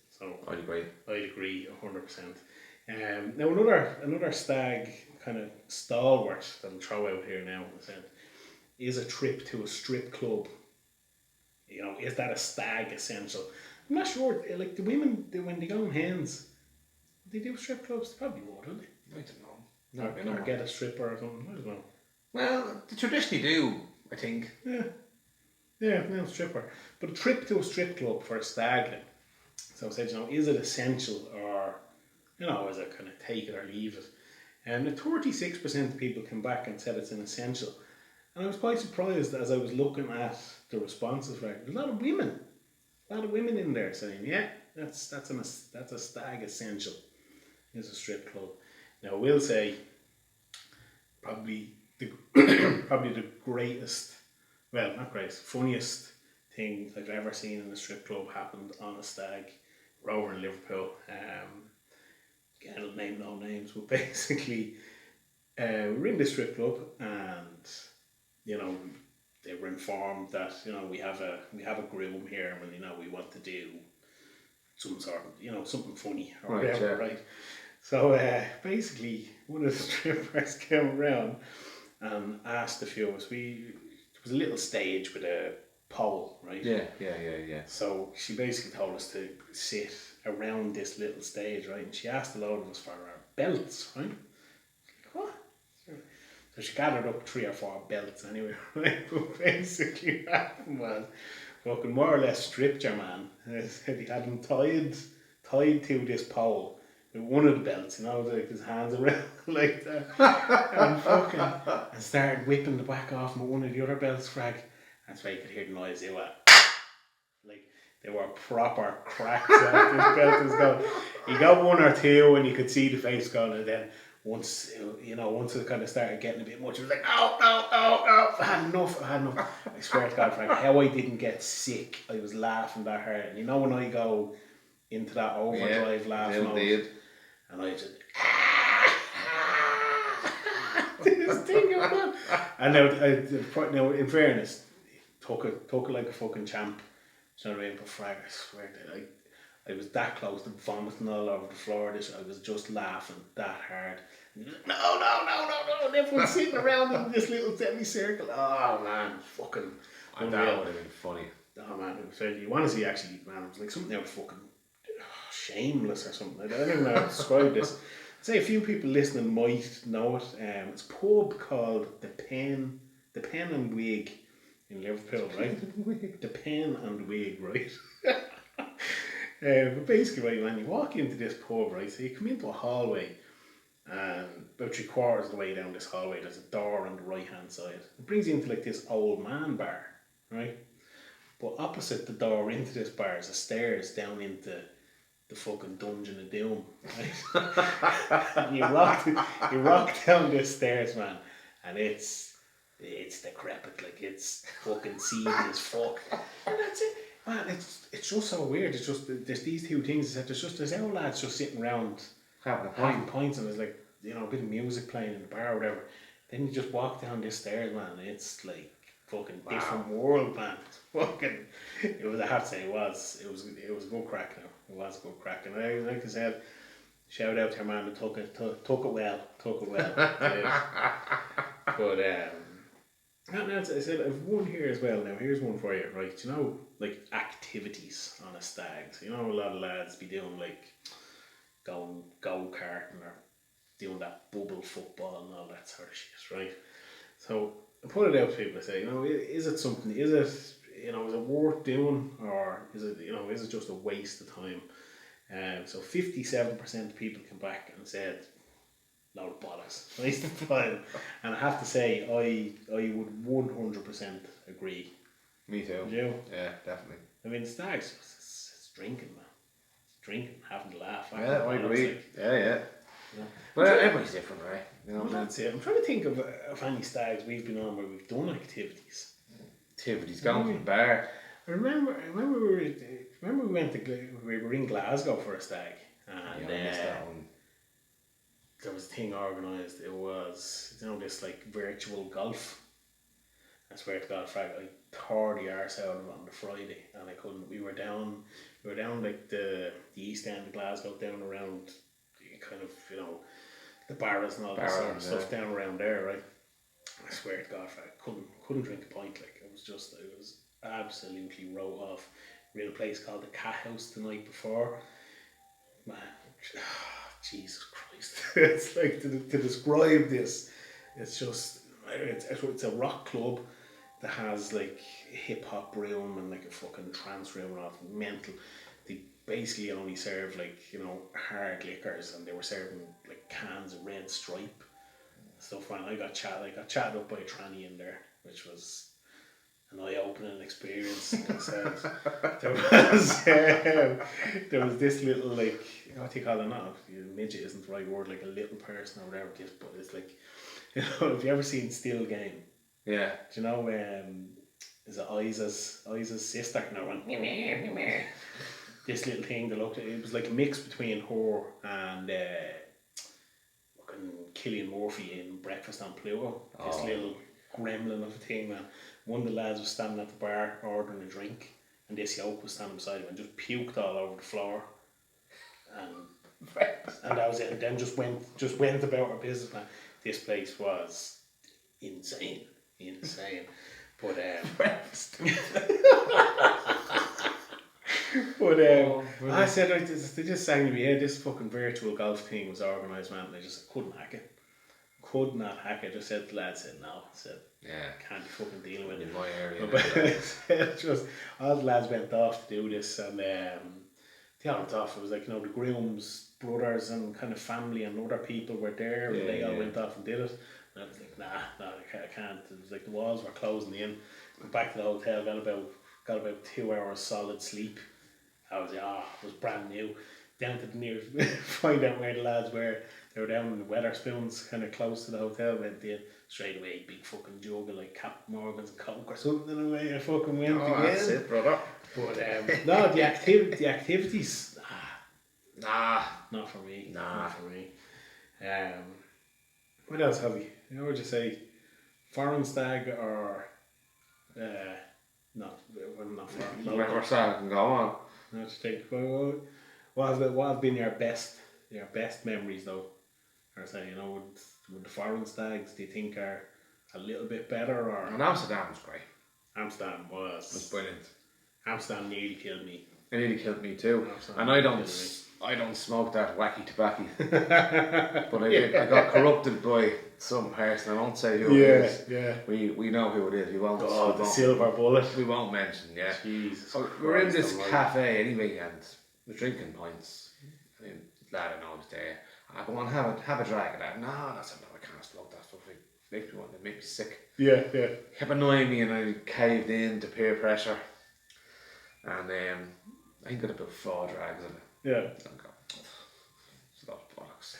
So I'd agree. 100%. Now another stag kind of stalwart that I'll throw out here now, I said, is a trip to a strip club. You know, is that a stag essential? I'm not sure, like the women, when they go on hands, they do strip clubs, they probably would, wouldn't they? I don't know. Or get a stripper or something, I don't know. Well, they traditionally do, I think. Yeah, no, stripper. But a trip to a strip club for a stag then. So I said, you know, is it essential or, you know, is it kind of take it or leave it? And 36% of people came back and said it's an essential. And I was quite surprised as I was looking at the responses. Right, there's a lot of women in there saying, yeah, that's a stag essential. It's a strip club. Now I will say, probably the greatest, well, not greatest, funniest thing I've ever seen in a strip club happened on a stag. We're over in Liverpool. Again, I'll name no names, but basically, we were in this strip club, and you know, they were informed that, you know, we have a groom here, and, you know, we want to do some sort of, you know, something funny or whatever, right? So basically, one of the strippers came around and asked a few of us. There was a little stage with a pole, right? Yeah. So she basically told us to sit around this little stage, right? And she asked a load of us for our belts, right? Like, what? So she gathered up 3 or 4 belts anyway, right? But basically what happened was, fucking more or less stripped your man. And said he had him tied to this pole with one of the belts, you know, like his hands around like that. And started whipping the back off him with one of the other belts, Frag. That's why you could hear the noise. They were like, they were proper cracks. This belt was going. He got 1 or 2 and you could see the face going, and then once it kind of started getting a bit much, it was like, no, no, no, no, I had enough. I swear to God, Frank, how I didn't get sick. I was laughing that hard. And you know when I go into that overdrive laughing out, and I just this thing of that. And now, in fairness, took it like a fucking champ. Do you know what I mean? But Frag, I swear that I was that close to vomiting all over the floor. I was just laughing that hard. No. And everyone's sitting around in this little semicircle. Oh man, fucking unreal. That would have been funny. Oh man, it was, you want to see actually, man, it was like something out of fucking Shameless or something. I don't even know how to describe this. I'd say a few people listening might know it. It's a pub called the Pen and Wig in Liverpool, right? The Pen and Wig, right? But basically, right, man, you walk into this pub, right? So you come into a hallway, and about 3/4 of the way down this hallway, there's a door on the right hand side. It brings you into like this old man bar, right? But opposite the door into this bar is a stairs down into the fucking dungeon of doom. Right? you rock down this stairs, man, and it's decrepit, like it's fucking seedy as fuck. And that's it. Man, it's just so weird. It's just there's these two things. There's our lads just sitting around having pints, and there's like, you know, a bit of music playing in the bar or whatever. Then you just walk down this stairs, man. And it's like fucking different world, man. It's fucking. It was. I have to say, it was a good crack. Now it was a good crack, and like I said, shout out to your man that took it well. But as I said, I've one here as well. Now here's one for you, right? You know, like activities on a stag. So, you know, a lot of lads be doing like going go-karting or doing that bubble football and all that sort of shit, right? So I put it out to people. I say, you know, is it something? Is it worth doing, or is it just a waste of time? So 57% of people came back and said, load of bollocks, waste of time. And I have to say, I would 100% agree. Me too. Would you? Yeah, definitely. I mean, stags, it's drinking, man. It's drinking, having a laugh. Yeah, I agree. Like, Yeah. you know. But everybody's different, right? You know, Well, that's it. I'm trying to think of any stags we've been on where we've done activities. activities, going to the bar. I remember we were in Glasgow for a stag, and Yeah, I missed that one. there was a thing organised. It was, you know, this like virtual golf. I swear to God, Frag, I tore the arse out of it on the Friday, and I couldn't. We were down like the east end of Glasgow, down around kind of, you know, the Barras and all that sort of stuff down around there, right? I swear to God, Frag, couldn't drink a pint. Like it was absolutely wrote off. We were in a place called the Cat House the night before. Man, Jesus Christ! It's like to describe this. It's just it's a rock club that has like a hip hop room and like a fucking trance room and all. Mental. They basically only serve like, you know, hard liquors, and they were serving like cans of Red Stripe stuff. Man, I got chatted up by a tranny in there, which was an eye-opening experience. Said, there was this little, like, what do you call it now? Midget isn't the right word, like a little person or whatever it is, but it's like, you know, have you ever seen Still Game? Yeah. Do you know, is it Isa's sister? No, this little thing that looked, it was like a mix between her and fucking Cillian Murphy in Breakfast on Pluto. This little gremlin of a thing, man. One of the lads was standing at the bar ordering a drink, and this yoke was standing beside him and just puked all over the floor, and that was it. And then just went about our business, man. This place was insane, but I said, like, they just sang to me, yeah, this fucking virtual golf thing was organised, man, and I just couldn't hack it. Could not hack it. Just said to the lad, can't be fucking dealing with it. In my area. Just all the lads went off to do this, and they all went off. It was like, you know, the groom's brothers and kind of family and other people were there, and they all went off and did it. And I was like, nah, I can't. It was like the walls were closing in. Went back to the hotel, got about 2 hours solid sleep. It was brand new. down to the nearest, find out where the lads were. They were down in the Weatherspoons, kind of close to the hotel. Went in straight away, big fucking jug of like Captain Morgan's and Coke or something. And away I fucking went again. That's it, brother. But no, the activities, Nah. not for me. Nah. Not for me. What else have we? What would you say? Foreign stag or no? Well, not foreign. No, Whatever stag can go on. no, to take. What have been your best memories though? Or say, you know, would the foreign stags, do you think are a little bit better or? And Amsterdam was great. Amsterdam It was was. brilliant. Amsterdam nearly killed me. It nearly killed me too. Amsterdam And I nearly don't smoke that wacky tobacco. killed me. But I got corrupted by some person. I won't say who it is. Yeah. We know who it is. We won't. Oh, the silver bullet. We won't mention. Yeah. Jesus. So we're in Christ this almighty. cafe anyway, and we're drinking pints. I mean, lad, I know he's there. I go on, have a drag of that. No, that's no, I can't smoke that stuff. It makes me want to make me sick. Yeah. Kept annoying me, and I caved in to peer pressure. And I think I got about 4 drags in it. Yeah. And I go, it's a lot of bollocks.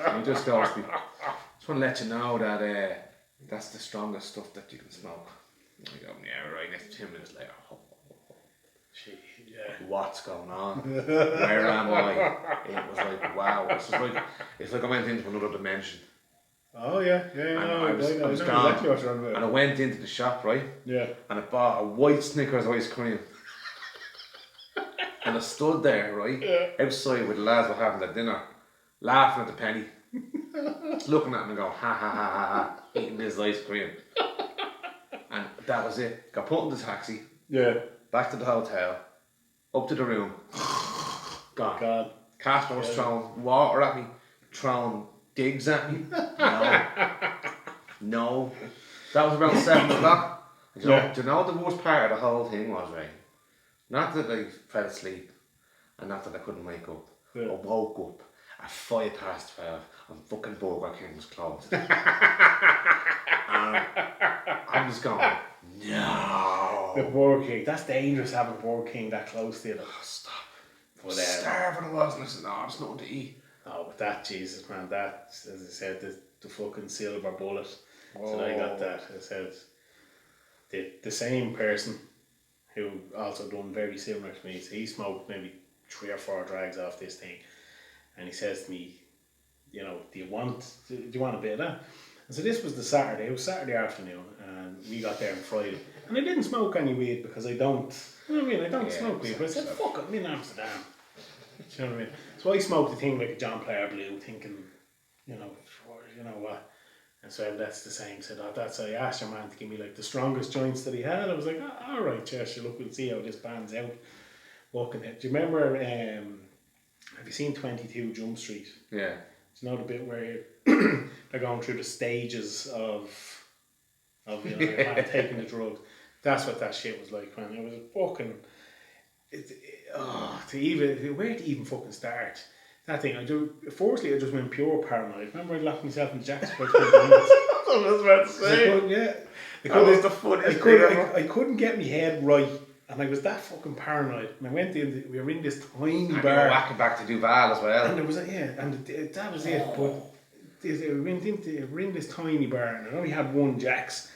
And he just goes to me, just want to let you know that that's the strongest stuff that you can smoke. And I go, yeah, right. Next 10 minutes later, Gee, yeah. what's going on? Where am I? It was like, wow. It's like I went into another dimension. Oh yeah. I was know gone. exactly what you're on And about. I went into the shop, right? Yeah. And I bought a white Snickers ice cream. And I stood there, right, outside with the lads were having their dinner, laughing at the penny, just looking at them and going, ha ha ha ha ha, eating this ice cream. And that was it. Got put in the taxi, Yeah. back to the hotel, up to the room, gone. God. Casper was throwing water at me, throwing digs at me. No. That was around 7 o'clock. Do you know what the worst part of the whole thing was, right? Not that I fell asleep, and not that I couldn't wake up. Yeah. I woke up at 12:05 and fucking Burger King was closed. And I'm just going, no. The Burger King. That's dangerous having Burger King that close to you. Oh, stop. But, Starving I was, and I said, no, there's nothing to eat. No, but that, Jesus, man, that, as I said, the fucking silver bullet. So I got that. I said, the same person who also done very similar to me, so he smoked maybe 3 or 4 drags off this thing, and he says to me, you know, do you want a bit of that? And so this was the Saturday, it was Saturday afternoon, and we got there on Friday, and I didn't smoke any weed because I don't, you know what I mean, I don't smoke weed, but I said, fuck it, I'm in Amsterdam. Do you know what I mean? So I smoked a thing like a John Player Blue, thinking, you know what? And so that's the same. Said, oh, that's. I asked your man to give me like the strongest joints that he had. I was like, oh, all right, Chester, look, we'll see how this pans out. Walking it. Do you remember? Have you seen 22 Jump Street? Yeah. It's not a bit where they're going through the stages of you know, man taking the drugs. That's what that shit was like, man. It was fucking. Where to even fucking start? That thing, firstly I just went pure paranoid. Remember I locked myself in Jack's for 20 minutes? I was about to say. That was the funniest thing ever. I couldn't get my head right, and I was that fucking paranoid. And I went in, we were in this tiny And bar. you were whacking back to Duval as well. And there was that was it. But we were in this tiny bar, and I only had 1 Jack's.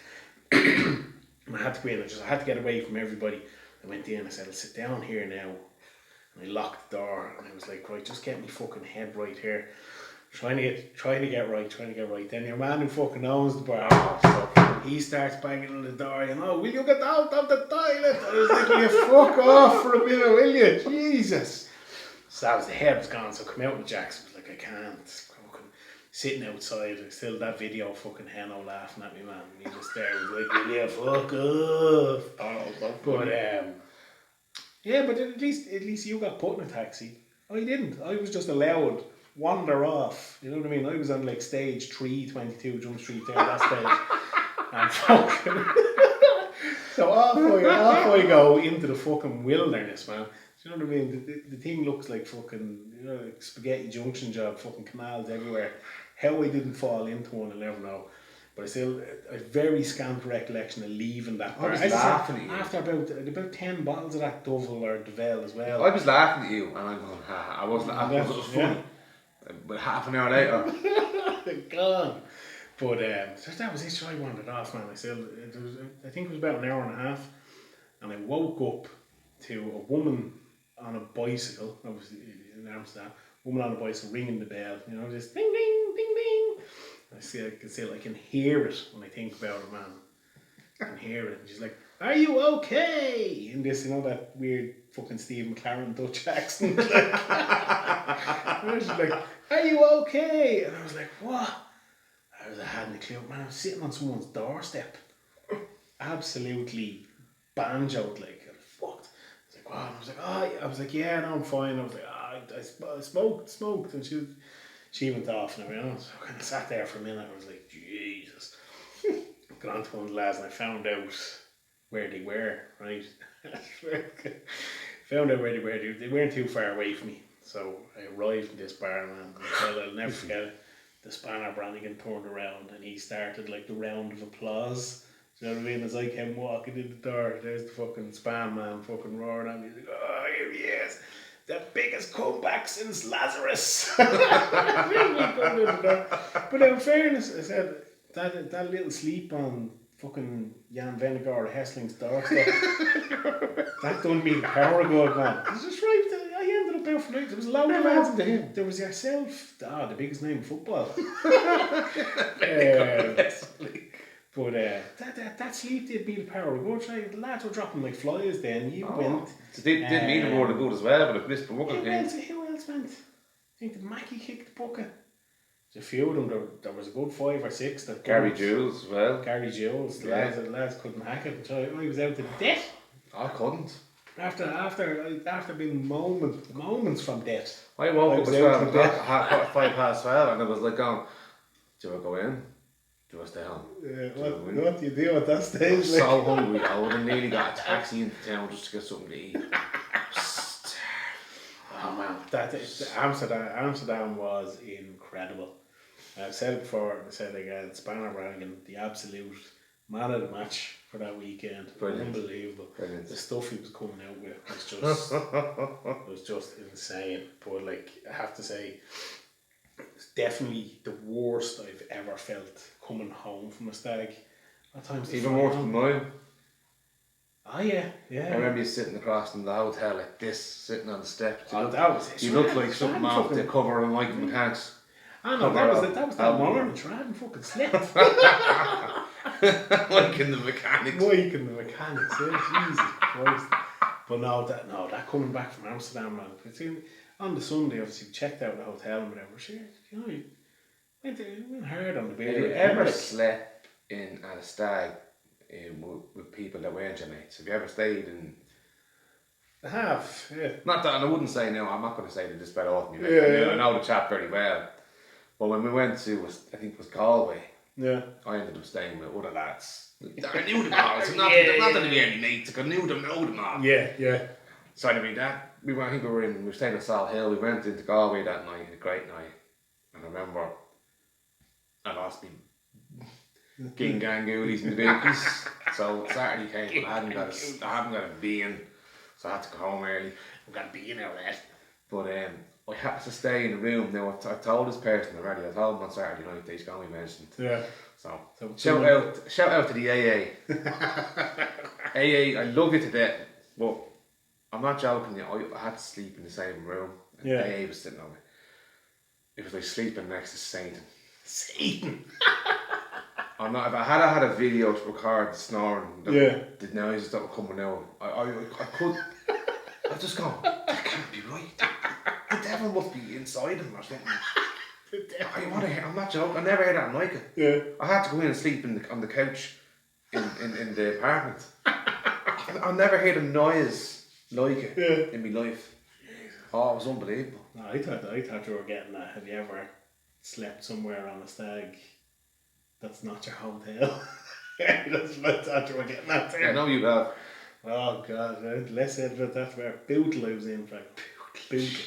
And I had to go in, I had to get away from everybody. I went in, I said, I'll sit down here now. And I locked the door, and I was like, right, just get me fucking head right here. Trying to get right. Then your man who fucking owns the bar, he starts banging on the door, you know, will you get out of the toilet? I was like, will you fuck off for a minute, will you? Jesus. So that was, the head was gone, so I come out with Jack's. I was like, I can't. Fucking sitting outside, still that video of fucking Heno laughing at me, man. And he just there was like, will you fuck off? But yeah, but at least you got put in a taxi. I didn't. I was just allowed wander off. You know what I mean? I was on like stage 3, 22 Jump Street there that stage. And fucking so off I go into the fucking wilderness, man. Do you know what I mean? The thing looks like fucking, you know, like spaghetti junction job, fucking canals everywhere. How I didn't fall into one, I'll never know. But I still, a very scant recollection of leaving that bar. I was As I said, laughing at you. after about 10 bottles of that Duvel or Duvel as well. I was laughing at you, and I'm going, ha. I wasn't. I thought it was funny. But half an hour later, Gone. But so that was it. So I wandered off, man. I think it was about an hour and a half, and I woke up to a woman on a bicycle. Obviously in Amsterdam, woman on a bicycle ringing the bell. You know, just ding ding ding ding. I can hear it when I think about it, man. I can hear it. And she's like, "Are you okay?" In this, you know, that weird fucking Steve McLaren Dutch accent. And she's like, "Are you okay?" And I was like, "What?" I hadn't a clue, man. I was sitting on someone's doorstep, absolutely banjoed, like fucked. I was like, "What?" And I was like, "Oh," I was like, "Yeah, no, I'm fine." I was like, I smoked," and she went off, and I kind of sat there for a minute. I was like, Jesus. Got on to one of the lads, and I found out where they were. Right, found out where they were. They weren't too far away from me, so I arrived in this bar, man. I'll never forget it. The Spanner Brannigan turned around and he started like the round of applause. Do you know what I mean? As I came walking in the door, there's the fucking Span man fucking roaring at me. He's like, "Oh, here he is. The biggest comeback since Lazarus." But in fairness, I said, that little sleep on fucking Jan Vennegaard Hessling's doorstep, that done me the power of God, man. It's just right. I ended up out for night. There was a lot of lads in there. There was yourself, the biggest name in football. But that sleep did me the power of God. Right? The lads were dropping like flies then. You went. So they didn't need a more good as well, but it missed the bucket. Who else went? I think the Mackie kicked the bucket. There's a few of them. There was a good 5 or 6 that Gary Jules as well. Gary Jules. The lads couldn't hack it. So I was out to death. I couldn't. After being moments from death. I woke up at 12, 12:05, and I was like going, do I go in? Do I stay home? What do you do at that stage? I was so hungry, I would have nearly got a taxi into town just to get something to eat. Oh man, Amsterdam was incredible. I've said it before, I said it again, Spanner Brannigan, the absolute man of the match for that weekend. Brilliant. Unbelievable. Brilliant. The stuff he was coming out with was just insane. But like, I have to say, it's definitely the worst I've ever felt coming home from a stag. At times Even worse than mine. Oh yeah. I remember you sitting across from the hotel like this, sitting on the steps. You looked like something off the cover of Michael McCann's. I know, that was that morning. I hadn't fucking slept. Like in the mechanics. Yeah, Jesus Christ. But that coming back from Amsterdam, man. It's on the Sunday, obviously, we checked out the hotel and whatever. Sure, you know, you went hard on the beer. Have you ever slept in at a stag with people that weren't your mates? Have you ever stayed in? I have, yeah. Not that, and I wouldn't say no. I'm not going to say that this better off me. Yeah. I know the chap very well. But when we went to, I think it was Galway. Yeah. I ended up staying with other lads. I knew them all. So not that they were any mates. I knew them all. Yeah. So I mean we were staying at Salt Hill. We went into Galway that night, a great night. And I remember I lost me Ging Gang Ghoulies and the Bookies. So Saturday came, I hadn't got a bean, so I had to go home early. I've got a bean out of that. But I had to stay in the room. Now I told this person already. I told them on Saturday night they's going to be mentioned. Yeah. So shout out to the AA. AA, I love you to death, but I'm not joking. I had to sleep in the same room. And Yeah. AA was sitting on me. It was like sleeping next to Satan. Satan. I'm not. If I had a video to record the snoring, the noises that were coming out, I could. I just go, that can't be right. The devil must be inside him or something. I'm not joking. I never heard that like it. Yeah. I had to go in and sleep on the couch in the apartment. I never heard a noise like it in my life. Oh, it was unbelievable. No, I thought you were getting that. Have you ever slept somewhere on a stag that's not your hotel? That's what I thought you were getting at there. I know you have. Oh God, less said about that where Bootle I was in, Frag. Bootle.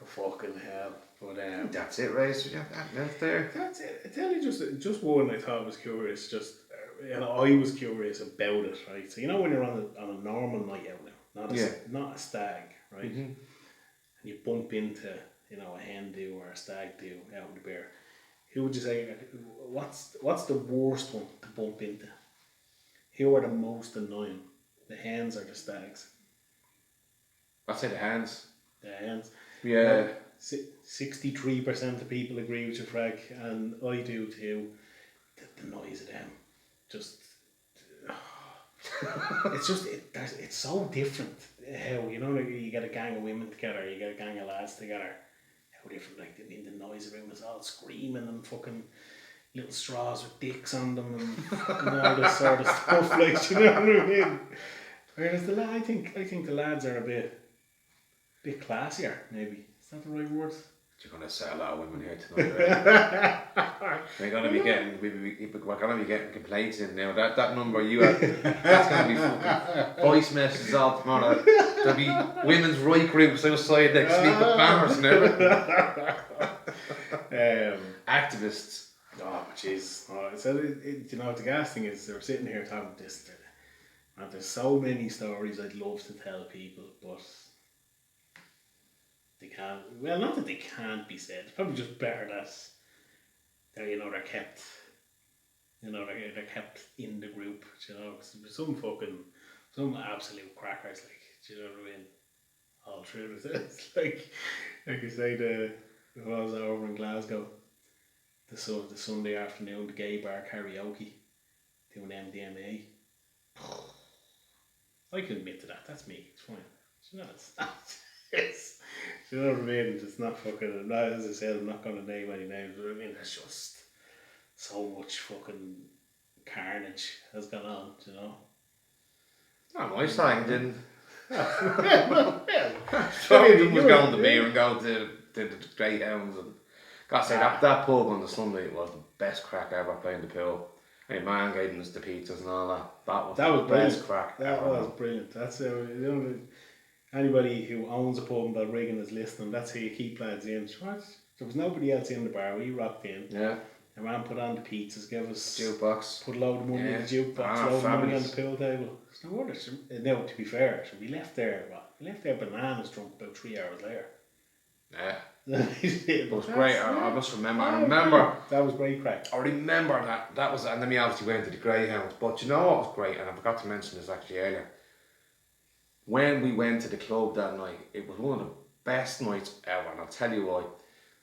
Fucking hell. But That's it, right? So you have that left there. that's it. I tell you, just one I thought was curious. Just I was curious about it, right? So when you're on a normal night out now, not a stag, right? Mm-hmm. And you bump into a hen do or a stag do out in the bear. Who would you say? What's the worst one to bump into? Who are the most annoying? The hens or the stags? I'd say the hands. The hens. Yeah. 63% of people agree with your Frag, and I do too. The noise of them, it's so different. How you get a gang of women together, you get a gang of lads together. How different, the noise of them is all screaming and fucking little straws with dicks on them and all this sort of stuff. You know what I mean? Whereas I think the lads are a bit classier, maybe. Is that the right word? You're gonna set a lot of women here tonight. Right? we're gonna be getting complaints in now. That number you have, that's gonna be fucking voice messages all tomorrow. There'll be women's right groups outside next week with banners and everything. Activists. Oh jeez. So the gas thing is they're sitting here talking about this, and there's so many stories I'd love to tell people, but they can't. Well, not that they can't be said. It's probably just better that they're kept. They're kept in the group. Some absolute crackers. Do you know what I mean? All through it. It's like I say when I was over in Glasgow, the Sunday afternoon, the gay bar karaoke, doing MDMA. I can admit to that. That's me. It's fine. It's not. It's. Do you know what I mean? It's not fucking. As I said, I'm not going to name any names, but I mean, there's just so much fucking carnage has gone on. Oh, my stag didn't. So It was going to beer and going to the Greyhounds, and got to say that pub on the Sunday was the best crack ever playing the pool. Hey, man gave us the pizzas and all that. That was the best crack. That was brilliant. That's anybody who owns a pub in Balrigan is listening. That's how you keep lads in. There was nobody else in the bar. We rocked in. Yeah. The man put on the pizzas, gave us jukebox, put a load of money in the jukebox, load of money on the pool table. No wonder. Now, to be fair, we left there. Bananas drunk about 3 hours later. Yeah. It was great. I must remember. I remember that was great crack. I remember that was, and then we obviously went to the Greyhounds. But you know what was great, and I forgot to mention this actually earlier. When we went to the club that night, it was one of the best nights ever, and I'll tell you why.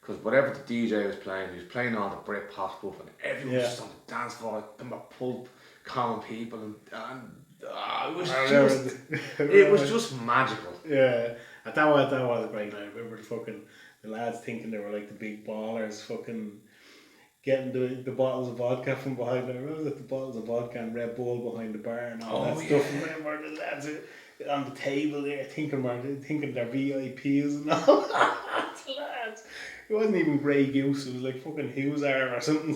Because whatever the DJ was playing, he was playing all the Britpop stuff, and everyone was just on the dance floor, like them pulp, common people, and it was just magical. Yeah, that was a great night. I remember the lads thinking they were like the big ballers, fucking getting the bottles of vodka from behind there. What was it? The bottles of vodka and Red Bull behind the bar and all that stuff. And remember the lads on the table there thinking they're VIPs and all that. Lads. It wasn't even Grey Goose, it was like fucking Hussar or something.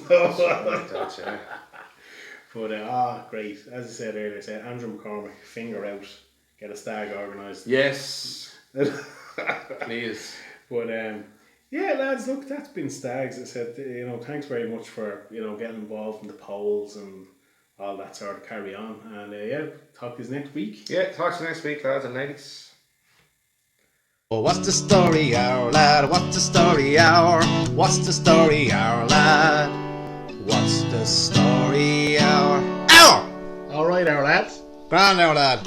But great. As I said earlier, Andrew McCormick, finger out, get a stag organised. Yes. Please. But yeah, lads, look, that's been Stags. I said, thanks very much for getting involved in the polls and all that sort of carry on. And talk to you next week. Yeah, talk to you next week, lads and ladies. Well, what's the story, our lad? What's the story, our? What's the story, our lad? What's the story, our? Our! All right, our lads. Grand, our lad.